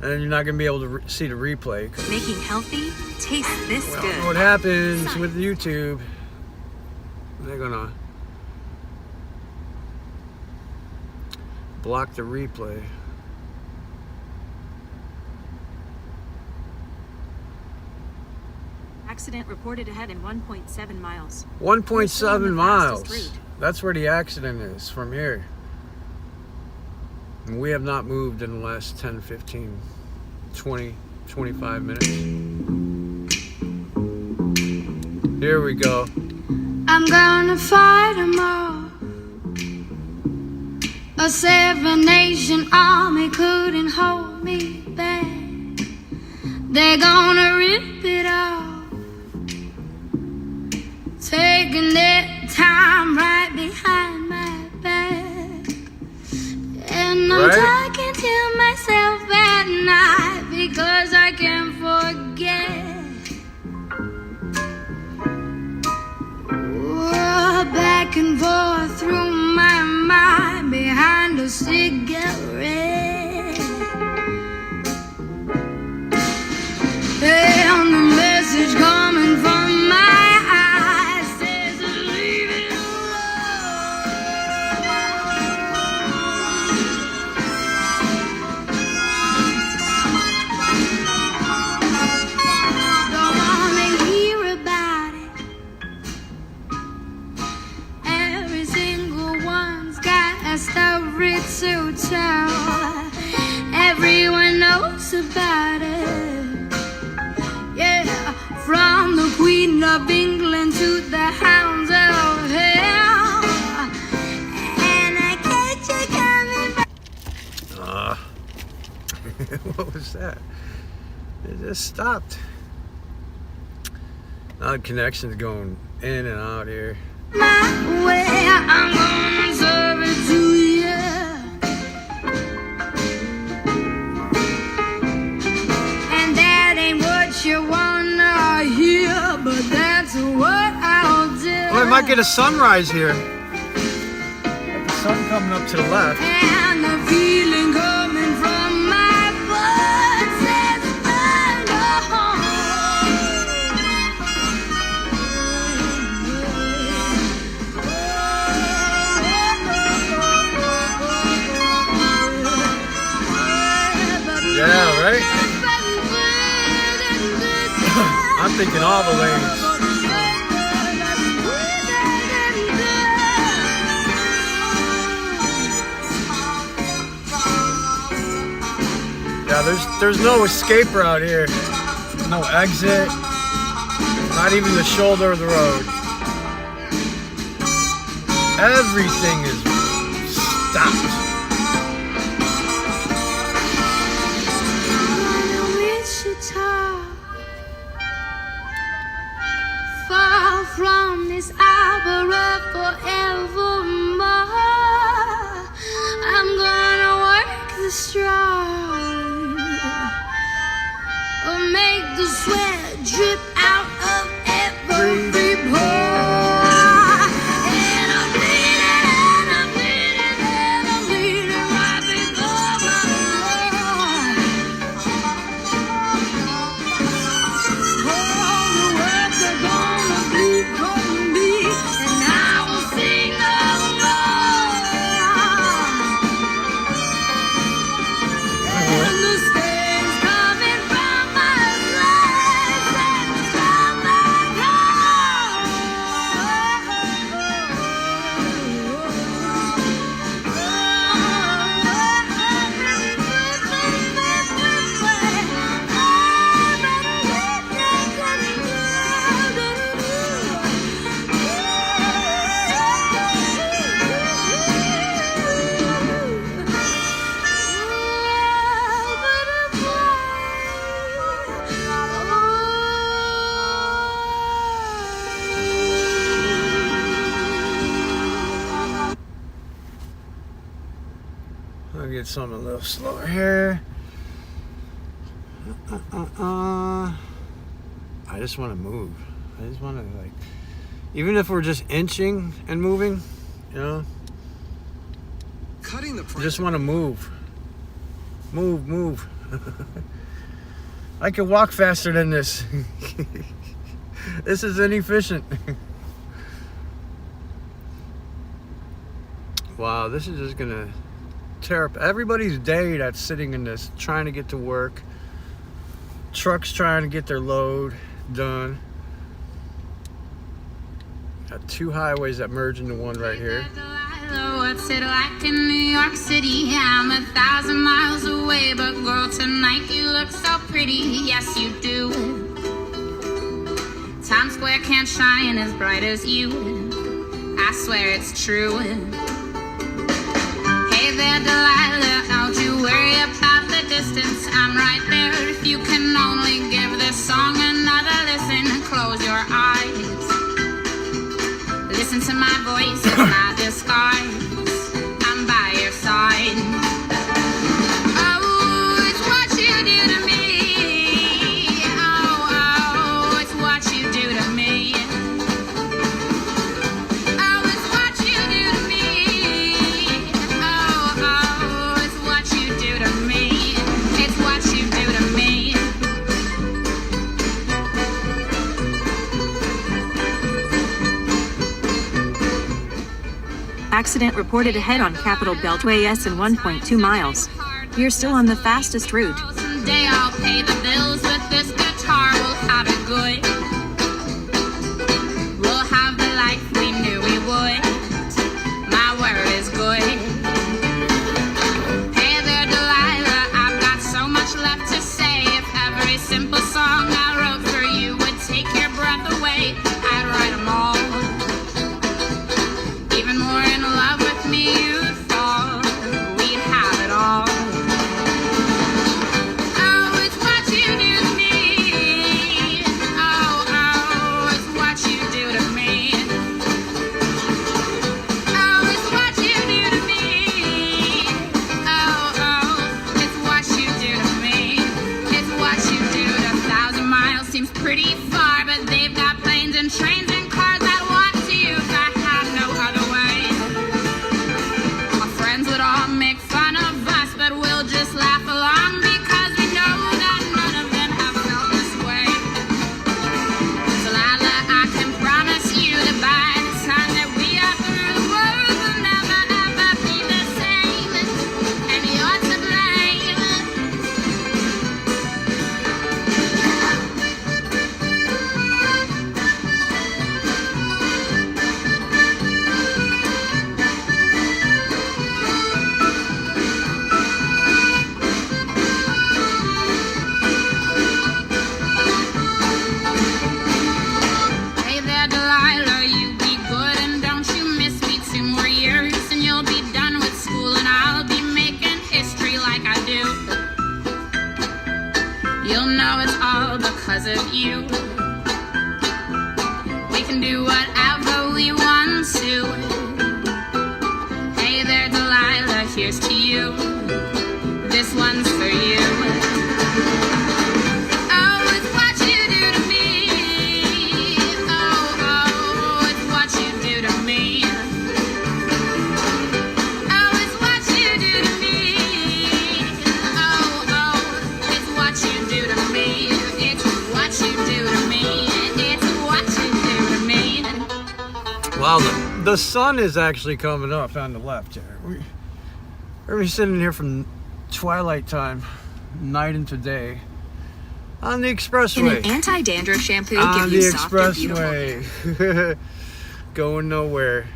S1: And you're not going to be able to see the replay.
S2: Making healthy tastes this
S1: Well,
S2: good.
S1: what happens with YouTube, they're going to block the replay.
S2: Accident reported ahead in 1.7 miles.
S1: 1.7 miles.
S2: fastest route.
S1: That's where the accident is, from here. And we have not moved in the last 10, 15, 20, 25 minutes. Here we go.
S9: I'm gonna fight them all. A 7-nation army couldn't hold me back. They're gonna rip it off, taking their time right behind my back. And I'm talking to myself at night because I can't forget. Back and forth through my mind behind a cigarette. And the message coming from my eyes says leave it Don't wanna hear about it. Every single one's got a story to tell. talks about it. Yeah, from the Queen of England to the hounds of hell. And I catch you coming back.
S1: What was that? It just stopped. Now the connection's going in and out here.
S9: My way, I'm gonna serve it to you. And that ain't what you wanna hear, but that's what I'll do.
S1: Well, I might get a sunrise here. Got the sun coming up to the left.
S9: And the feeling coming from my blood says I go home.
S1: Yeah, right? I'm thinking all the lanes. Yeah, there's no escape route here. No exit. Not even the shoulder of the road. Everything is stopped.
S9: Far from this arbor forevermore. I'm gonna work the strong, or make the sweat drip out of every pore. And I'm bleeding, and I'm bleeding, and I'm bleeding right before my Lord. All the words are gonna be from me, and I will sing no more. And the stains coming from my life and from my
S1: I'll get something a little slower here. I just want to move. I just want to, like, even if we're just inching and moving, you know,
S7: Cutting the
S1: I just want to move. Move. I can walk faster than this. This is inefficient. Wow, this is just gonna tear up everybody's day that's sitting in this, trying to get to work. Trucks trying to get their load done. Got two highways that merge into one right here.
S9: What's it like in New York City? I'm 1,000 miles away, but girl, tonight you look so pretty. Yes, you do. Times Square can't shine as bright as you. I swear it's true. Hey there, Delilah, don't you worry about the distance. I'm right there if you can only give this song another listen. Close your eyes. Listen to my voice, it's not disguise. I'm by your side. Oh, it's what you do to me. Oh, it's what you do to me. Oh, it's what you do to me. Oh, it's what you do to me. It's what you do to me.
S2: Accident reported ahead on Capitol Beltway S in 1.2 miles. You're still on the fastest route.
S9: Someday I'll pay the bills with this guitar. We'll have it good. We'll have the life we knew we would. My word is good. Hey there, Delilah, I've got so much left to seems pretty far, but they've got planes and trains and cars that walk to you if I had no other way. My friends would all make fun of us, but we'll just laugh along because we know that none of them have felt this way. So Lila, I can promise you that by the time that we are through, the world will never ever be the same, and you're to blame. Hey there, Delilah, you be good and don't you miss me 2 more years, and you'll be done with school and I'll be making history like I do. You'll know it's all because of you. We can do whatever we want to. Hey there, Delilah, here's to you. This one's for you. Oh, it's what you do to me. Oh, oh, it's what you do to me. Oh, it's what you do to me. Oh, oh, it's what you do to me. It's what you do to me. It's what you do to me.
S1: Wow, the sun is actually coming up on the left here. We're gonna be sitting here from twilight time, night into day, on the expressway.
S2: Can an anti-dandruff shampoo
S1: On
S2: give
S1: the
S2: you soft and beautiful hair?
S1: expressway. Going nowhere.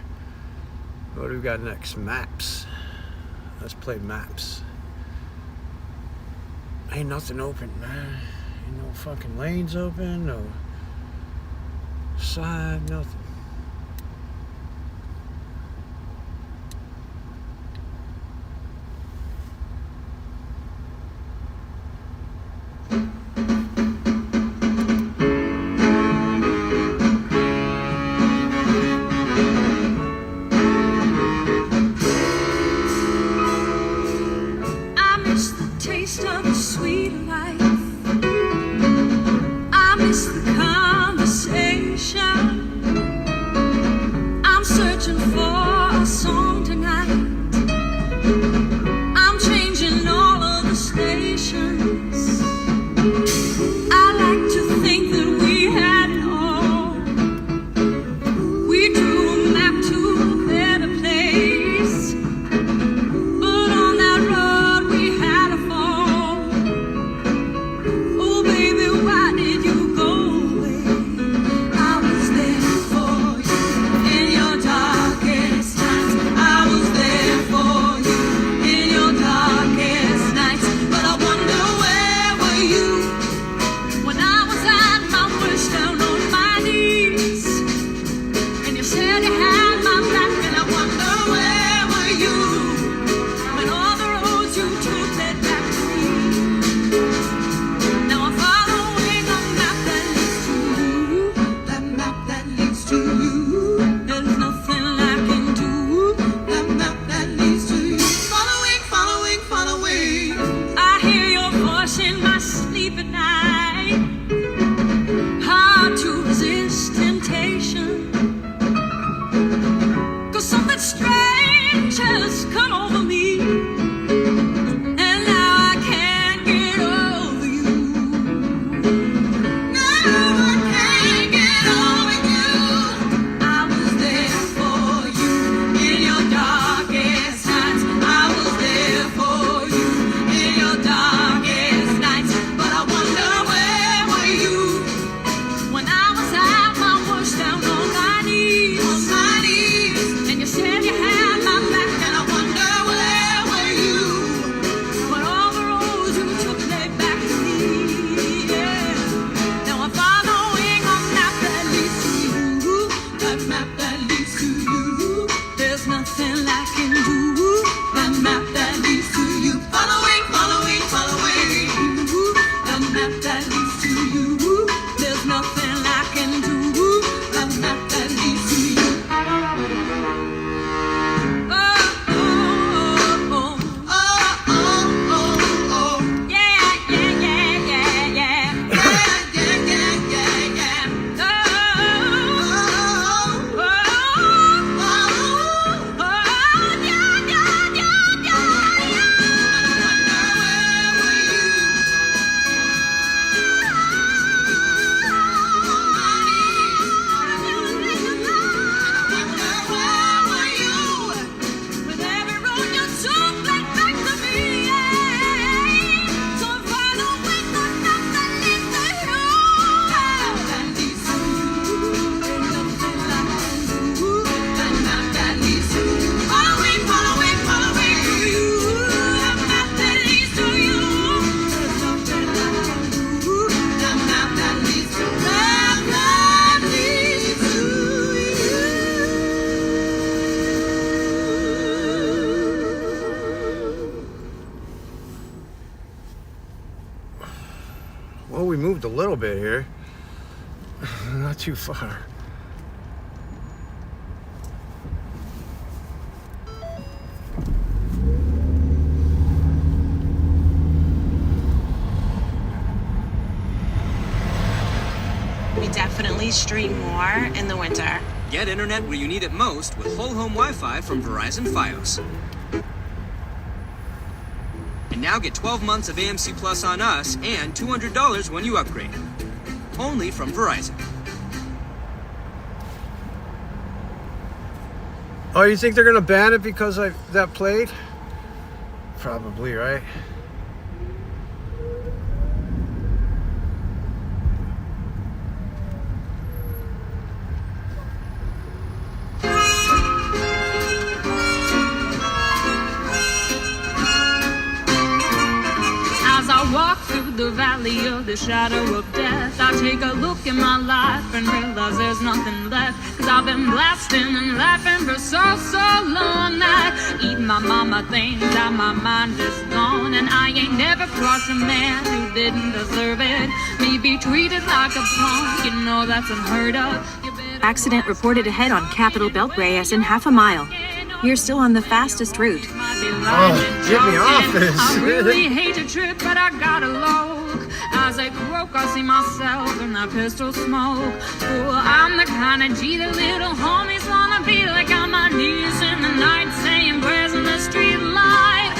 S1: What do we got next? Maps. Let's play maps. Ain't nothing open, man. Ain't no fucking lanes open, no side, nothing.
S10: I miss the taste of a sweet life. I miss the conversation. I'm searching for a song tonight. I'm changing all of the stations. I like to think that we had it all. We drew a map to a better place. But on that road we had a fall. Oh baby, why did you go away? I was there for you in your darkest times. I was there for you in your darkest nights. But I wonder, where were you when I was at my worst, down on my knees? And you said you had my back, and I wonder, where were you when all the roads you took led back to me? Now I'm following a map that leads to you. That map that leads to you. There's nothing I can do. That map that leads to you. Following, following, following. I hear your voice in my sleep at night. Hard to resist temptation. 'Cause something strange has come over me, and now I can't get over you. Now I can't get over you. I was there for you in your darkest times. I was there for you in your darkest nights.
S1: Well, we moved a little bit here. Not too far.
S2: We definitely stream more in the winter.
S11: Get internet where you need it most with whole home Wi-Fi from Verizon Fios. And now get 12 months of AMC Plus on us and $200 when you upgrade. Only from Verizon.
S1: Oh, you think they're gonna ban it because that played? Probably, right?
S9: Walk through the valley of the shadow of death. I take a look at my life and realize there's nothing left. Cause I've been blasting and laughing for so long that eating my mama things out my mind is gone. And I ain't never crossed a man who didn't deserve it. Me be treated like a punk, you know that's unheard of.
S2: Accident reported ahead on Capitol Beltway as in half a mile. You're still on the fastest route.
S1: Oh, get me off this.
S9: I really hate to trip, but I gotta look. As I croak, I see myself in that pistol smoke. Oh, I'm the kind of G that little homies wanna be like, on my knees in the night, saying prayers in the street light.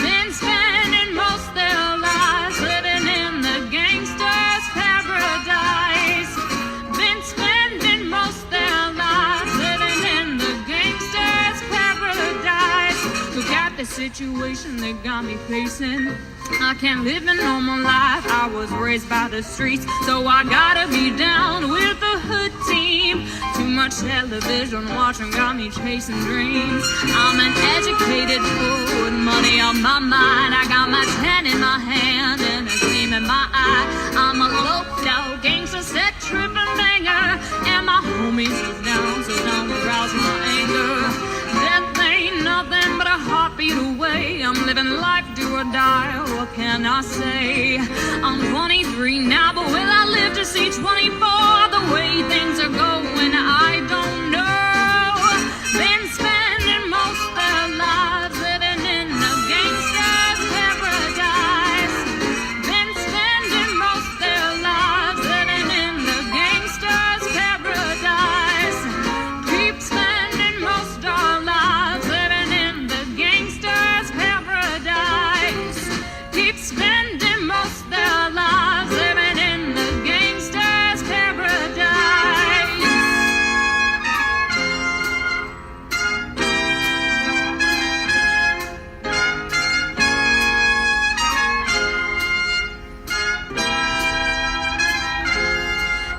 S9: Been spending most their lives living in the gangster's paradise. Been spending most their lives living in the gangster's paradise. Look at the situation they got me facing. I can't live a normal life. I was raised by the streets, so I gotta be down with the hood team. Too much television watching got me chasing dreams. I'm an educated fool with money on my mind. I got my 10 in my hand and a gleam in my eye. I'm a low-down gangster, set tripping banger, and my homies is down, so don't arouse my anger. Death ain't nothing but a heartbeat away. I'm living life, do or die, what can I say? I'm 23 now, but will I live to see 24? The way things are going, I don't know. Been spending most their lives living in a gangster's paradise. Been spending most their lives living in the gangster's paradise. Keep spending most our lives living in the gangster's paradise. Keep spending most their lives living in the gangster's paradise.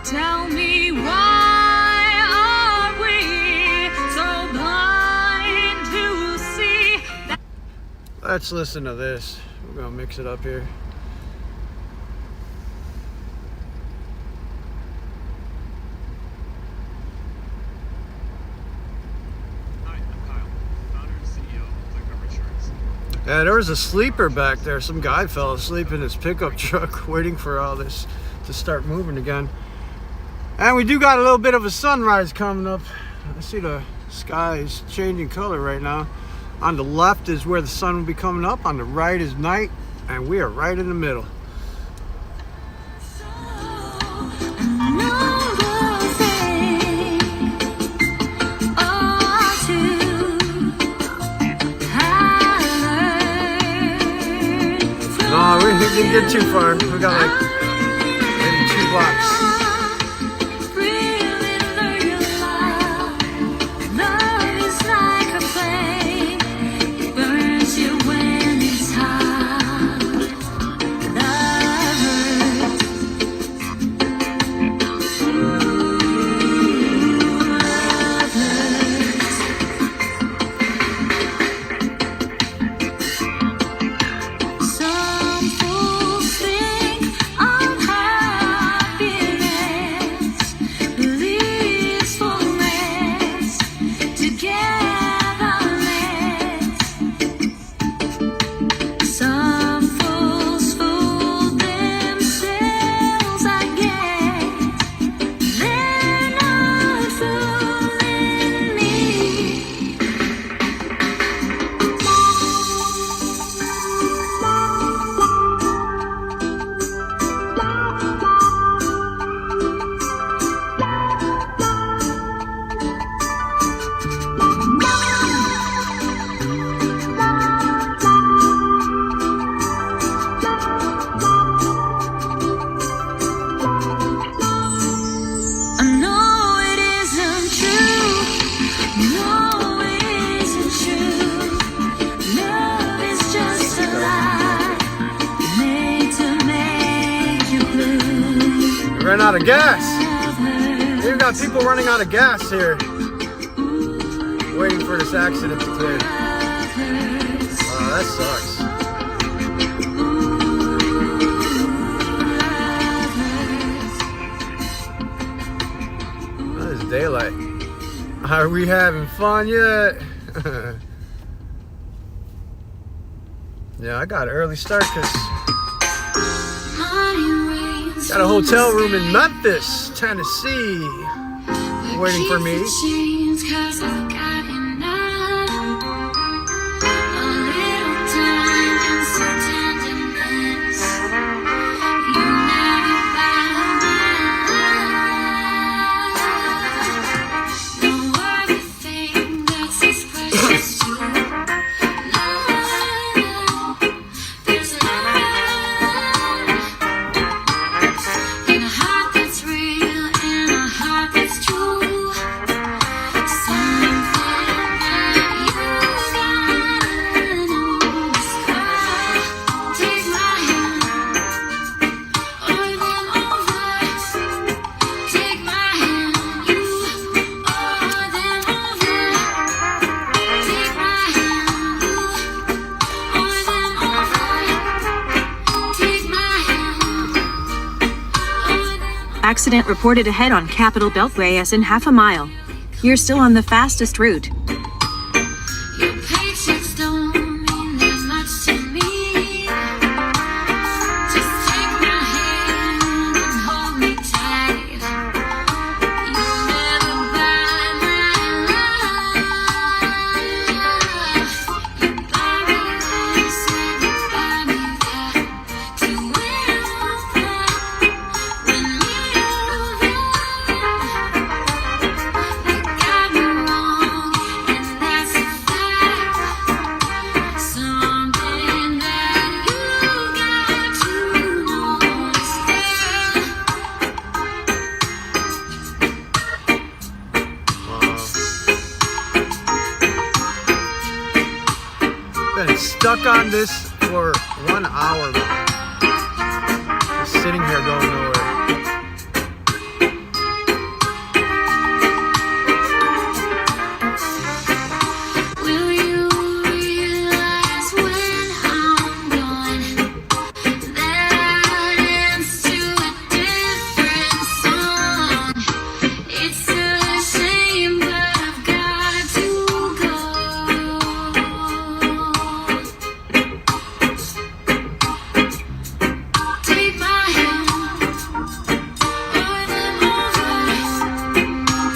S9: Tell me, why are we so blind to see that?
S1: Let's listen to this. We're gonna mix it up here.
S12: Hi, I'm Kyle, founder and CEO of Clear Cover Insurance.
S1: Yeah, there was a sleeper back there. Some guy fell asleep in his pickup truck waiting for all this to start moving again. And we do got a little bit of a sunrise coming up. I see the sky is changing color right now. On the left is where the sun will be coming up. On the right is night. And we are right in the middle. No, we didn't get too far. We got like maybe 2 blocks.
S10: Some fools think I'm happy.
S1: Ran out of gas. We've got people running out of gas here, waiting for this accident to clear. Oh, that sucks. That is daylight. Are we having fun yet? Yeah, I got an early start because got a hotel room in Memphis, Tennessee, waiting for me.
S2: Accident reported ahead on Capitol Beltway as in half a mile. You're still on the fastest route.
S10: Your paychecks don't mean that much to me. Just take my hand and hold me tight. You'll never buy my love. You buy me this and you buy me that. To win over, win me over. You got me wrong, and that's a fact. Something that you got to
S1: Been stuck on this for 1 hour now. Just sitting here going nowhere.
S10: Will you realize when I'm gone that I dance to a different song? It's a shame, but I've got to go. Take my hand, or them over.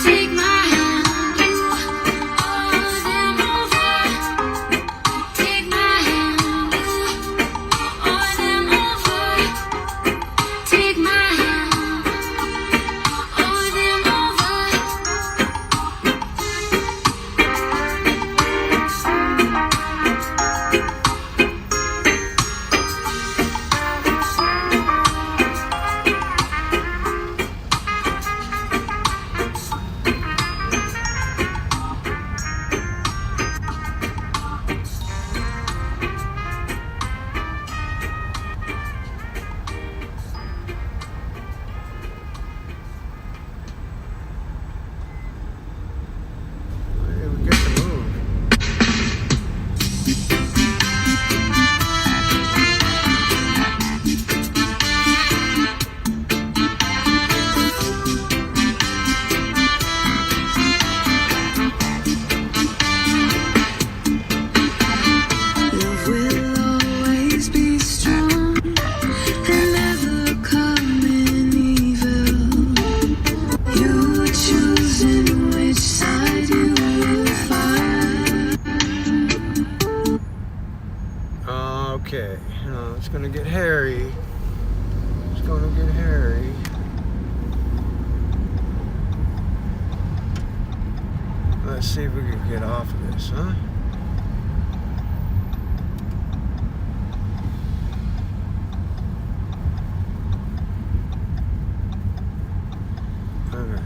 S10: Take my hand, you, or them over. Take my hand, you, or them over. Take my hand, or them
S1: Hey, we get to move.
S10: Love will always be strong and never come in evil. You choosing which side you will fight.
S1: Okay, it's gonna get hairy. It's gonna get hairy. Let's see if we can get off of this, huh? Okay.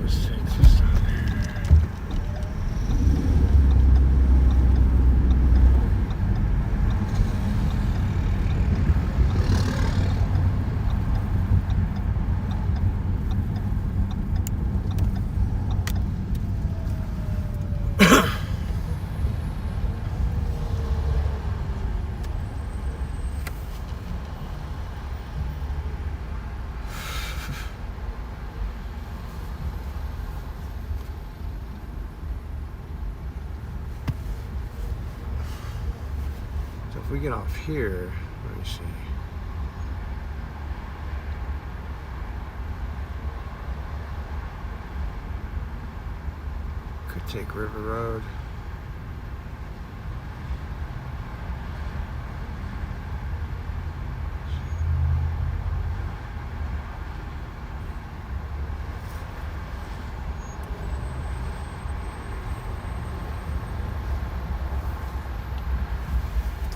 S1: Let's take this down here. if we get off here, let me see. Could take River Road.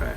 S1: Bam.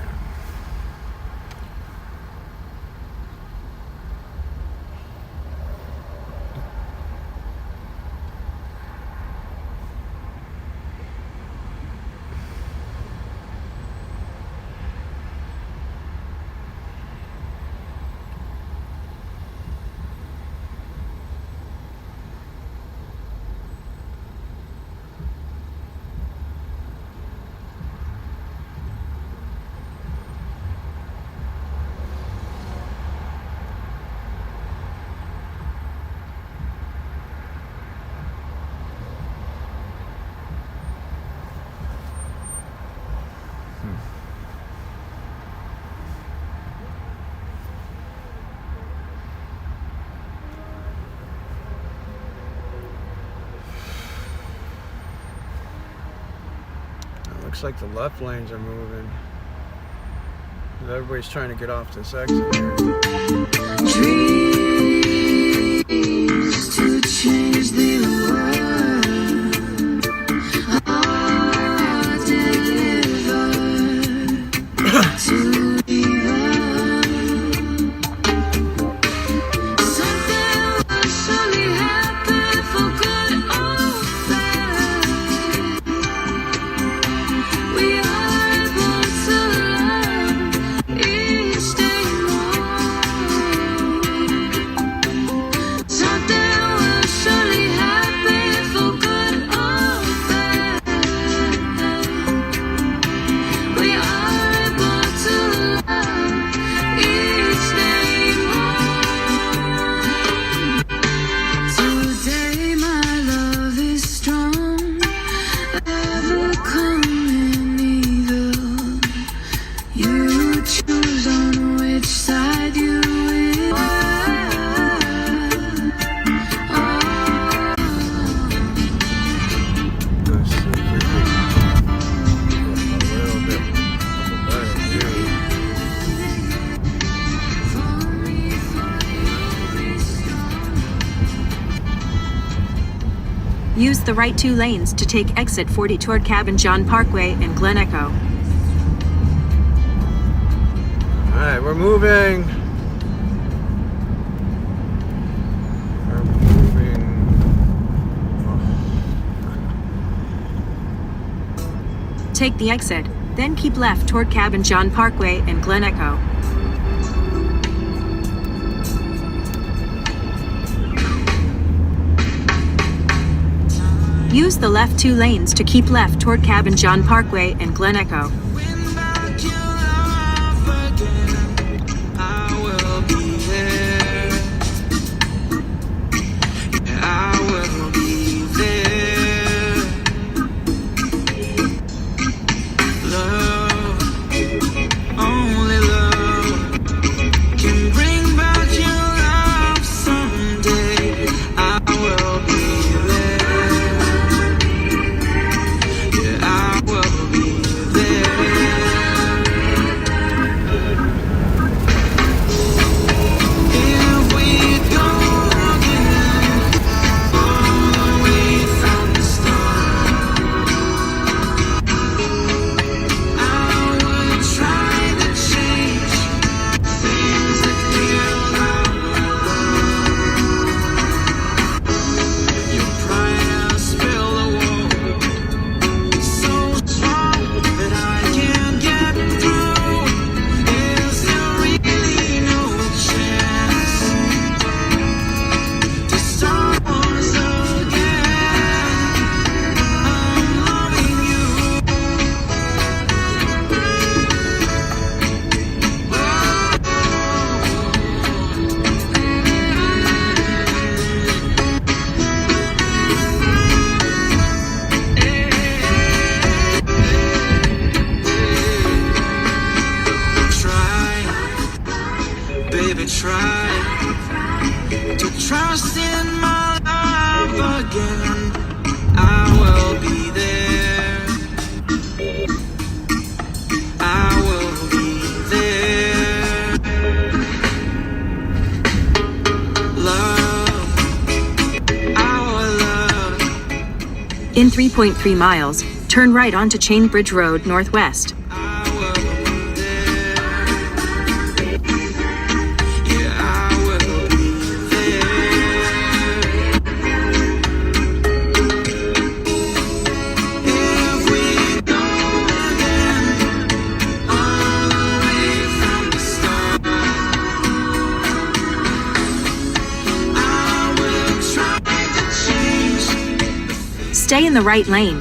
S1: Looks like the left lanes are moving. Everybody's trying to get off this exit here.
S10: Dreams to change the world are delivered to something will surely happen for good or bad. We are able to learn each day more. Something will surely happen for good or bad. We are able to learn each day more. Today my love is strong, overcoming evil. You choose on which side you will.
S1: Let's see if we can get a little bit of a better view.
S2: Use the right 2 lanes to take exit 40 toward Cabin John Parkway and Glen Echo.
S1: Alright, we're moving. We're moving.
S2: Take the exit, then keep left toward Cabin John Parkway and Glen Echo. Use the left 2 lanes to keep left toward Cabin John Parkway and Glen Echo.
S10: I will be there. baby, try to trust in my love again. I will be there. I will be there. Love, our love.
S2: In 3.3 miles, turn right onto Chain Bridge Road Northwest. Stay in the right lane.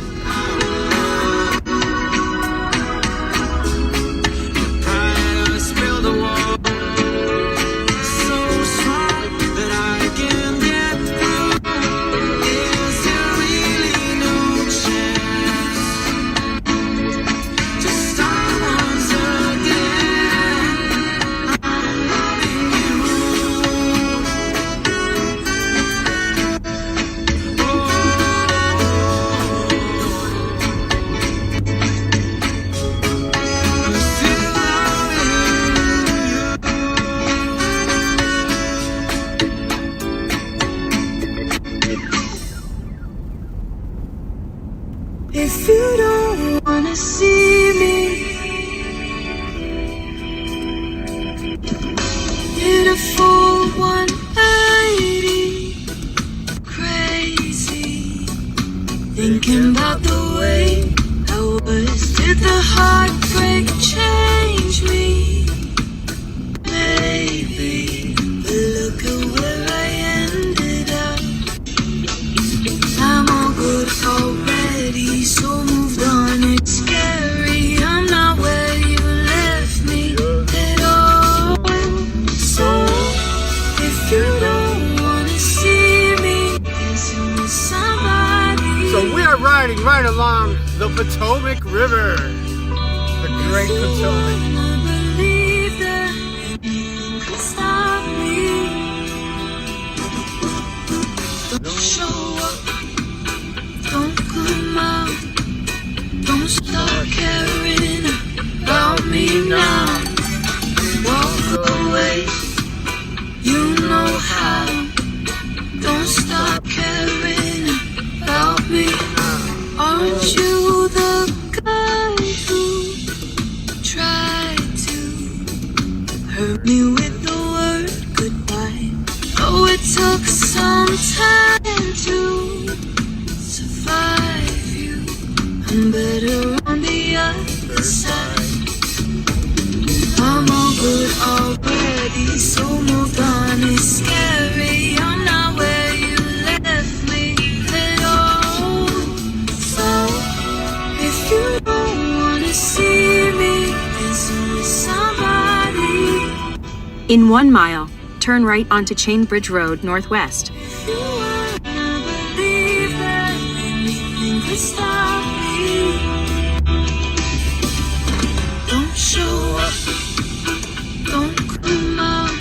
S10: If you don't wanna see me hit a full 180, crazy, thinking about the way I was. Did the heartbreak change me? Maybe, but look at where I ended up. I'm all good already, so moved on. It's scary, I'm not where you left me at all. So if you don't wanna see me dancing with somebody.
S1: So we are riding right along the Potomac River. The Great Potomac.
S10: Believe that anything could stop me. Don't show up, don't come out, don't start caring about me now. Walk away, you know how. Don't stop caring about me. Aren't you the guy who tried to hurt me with the word goodbye? Oh, it took some time to survive you. I'm better on the other side. I'm all good already, so moved on. It's scary, I'm not where you left me at all. So if you don't wanna see me dancing with somebody.
S2: In 1 mile, turn right onto Chain Bridge Road Northwest.
S10: If you wanna believe that anything could stop me, don't show up, don't come out,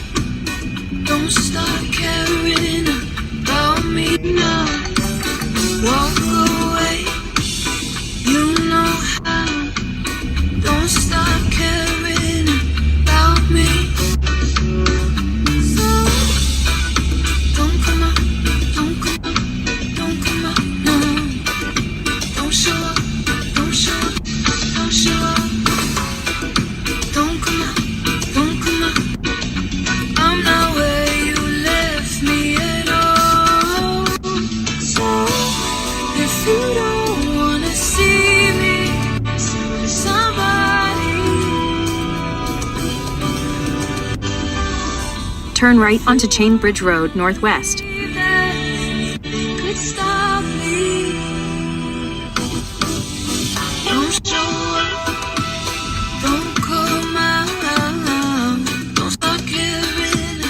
S10: don't start caring about me now. Walk away, you know how. Don't start caring about me. So don't come out, don't come out, don't come out, no. Don't show up, don't show up, don't show up. Don't come out, don't come out. I'm not where you left me at all. So if you don't wanna see me, say to somebody.
S2: Turn right onto Chain Bridge Road Northwest.
S10: That anything could stop me. Don't show up, don't come out, don't start caring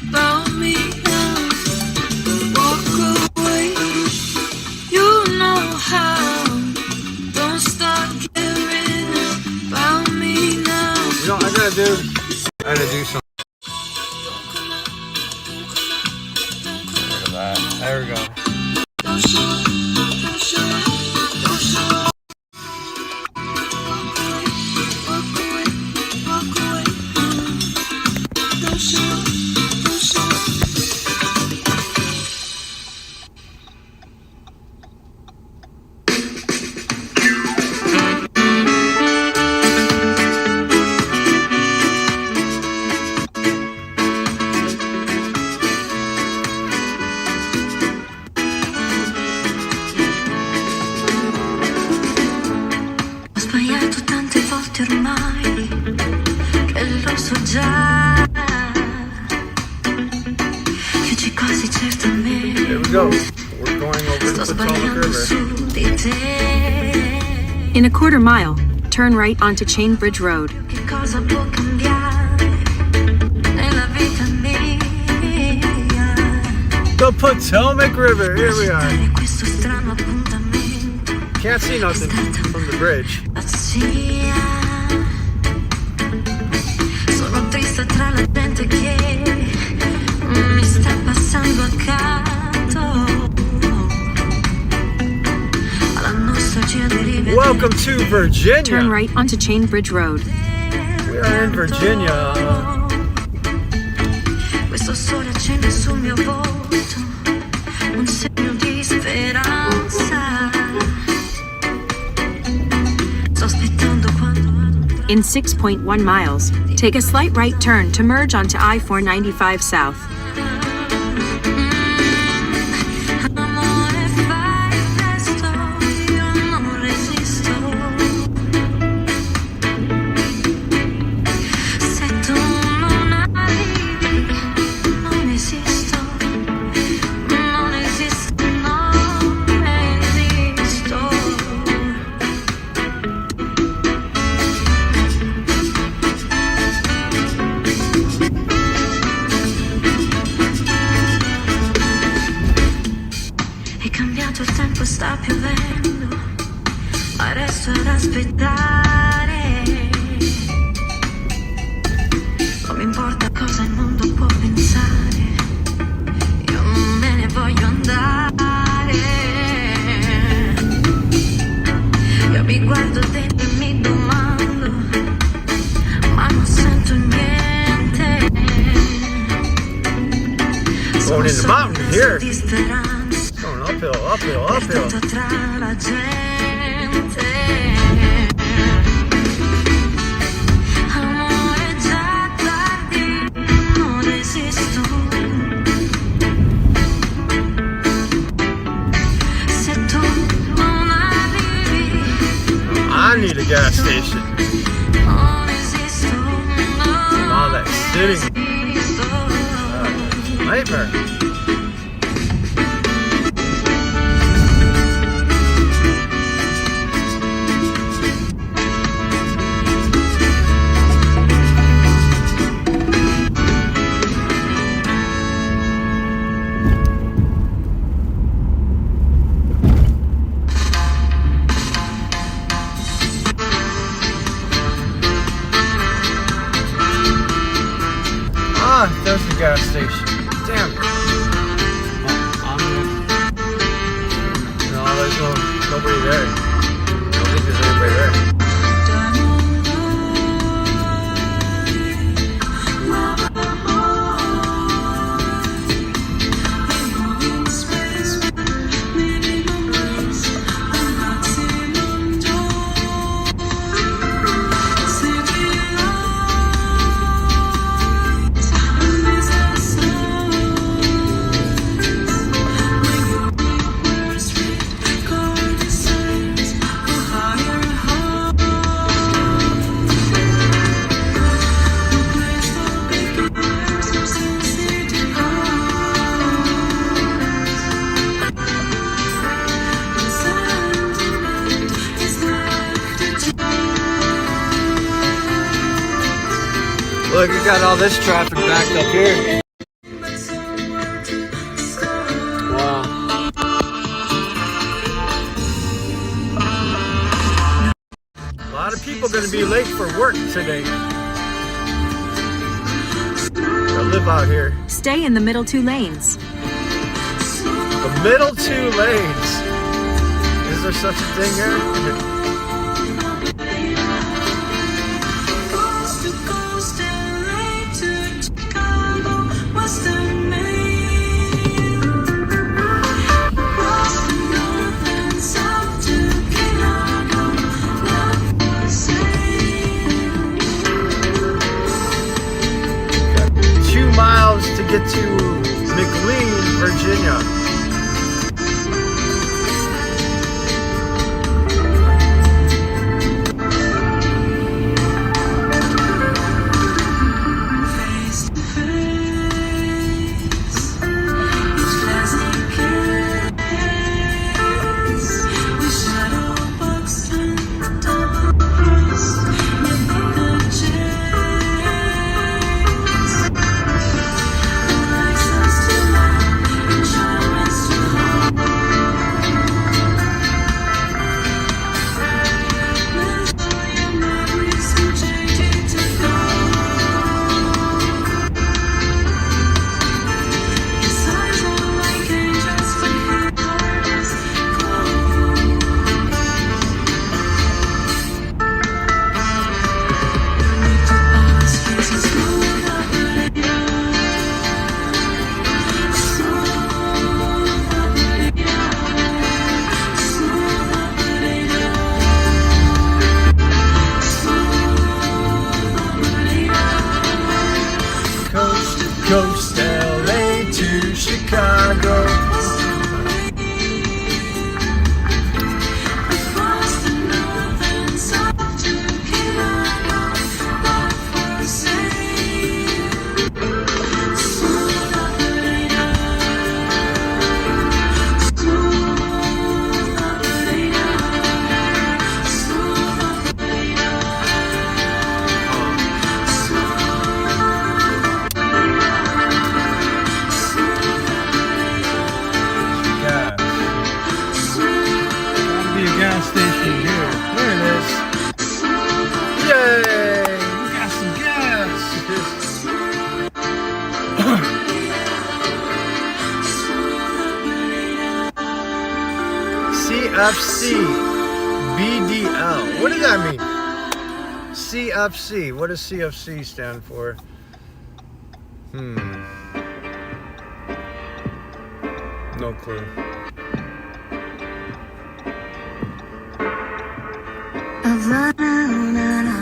S10: about me now. Walk away, you know how. Don't start caring about me now.
S1: You know, I gotta do something. There we go.
S10: Ho sbagliato tante volte ormai, che lo so già, che ci quasi certo a me.
S1: Here we go. We're going over
S10: Sto
S1: the Potomac
S10: sbagliando
S1: River.
S10: su di te.
S2: In a quarter mile, turn right onto Chain Bridge Road.
S10: Che cosa può cambiare nella vita mia?
S1: The Potomac River. Here we are.
S10: Accettare questo strano appuntamento.
S1: Can't see nothing from the bridge.
S10: Pazzia. Sono triste tra la gente che mi sta passando accanto. Alla nostalgia di rivedere.
S1: Welcome to Virginia.
S2: Turn right onto Chain Bridge Road.
S1: We are in Virginia.
S10: Questo sole accende sul mio volto, un segno di speranza. Sto aspettando quando
S2: In 6.1 miles, take a slight right turn to merge onto I-495 South.
S10: amore fai presto, io non resisto. Se tu non arrivi, non esisto, non esisto, non esisto. È cambiato il tempo, sta piovendo, ma resto ad aspettare. Non mi importa cosa il mondo può pensare, io me ne voglio andare. Io mi guardo dentro e mi domando, ma non sento niente.
S1: Going in the mountain here.
S10: Di speranza.
S1: Going uphill, uphill, uphill.
S10: Perduto tra la gente. Amore già tardi, non esisto. Se tu non arrivi,
S1: I need a gas station.
S10: non esisto,
S1: All that sitting.
S10: esisto.
S1: Nightmare. Ah, there's the gas station. Damn it. No, there's nobody there. I don't think there's anybody there. Look, you got all this traffic backed up here. Wow. A lot of people going to be late for work today. They live out here.
S2: Stay in the middle two lanes.
S1: The The middle 2 lanes. Is there such a thing here?
S10: Coast to coast, LA to Chicago, Western Maine. Across the north and south to Chicago, love for sale.
S1: 2 miles to get to McLean, Virginia.
S10: Face to face, each classic kiss, with shadow boxed and double crossed, never the chase. License to love, insurance to hold. With all your memories and changing to gold. His eyes are like angels when he holds cold. No need to ask, 'cause he's smooth operator. Smooth operator. Smooth operator. Smooth operator.
S1: Coast to coast, LA to Chicago.
S10: Across the north and south to Chicago, love for sale. Smooth operator. Smooth operator. Smooth operator.
S1: Gas. Gotta be a gas station here. There it is. Yay! We got some gas. CFC BDL. What does that mean? CFC. What does CFC stand for? No clue.
S10: Havana,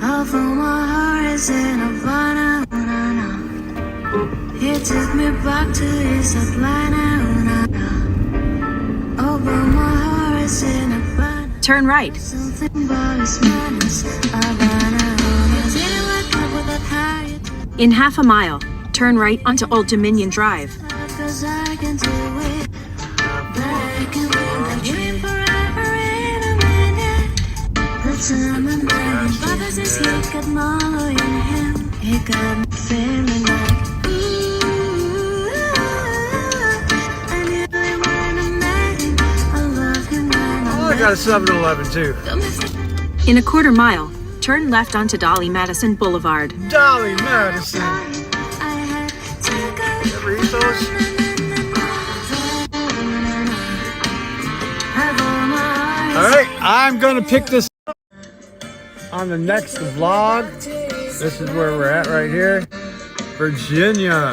S10: over my heart is in Havana. He took me back to his Atlanta. Over my heart is in Havana.
S2: Turn right.
S10: Something about his madness. Havana. Didn't wake up with that high.
S2: In half a mile, turn right onto Old Dominion Drive.
S10: 'Cause I can do it. But I can live a dream forever in a minute. The time I'm living, Papa says he got more loyal in him. He got me feeling like, ooh, I knew him when I met him. I love him when I
S1: Oh, I got a 7-Eleven too.
S2: In a quarter mile, turn left onto Dolly Madison Boulevard.
S1: Dolly Madison.
S10: I had to go.
S1: Ever eat those? All right, I'm gonna pick this up on the next vlog. This is where we're at right here, Virginia.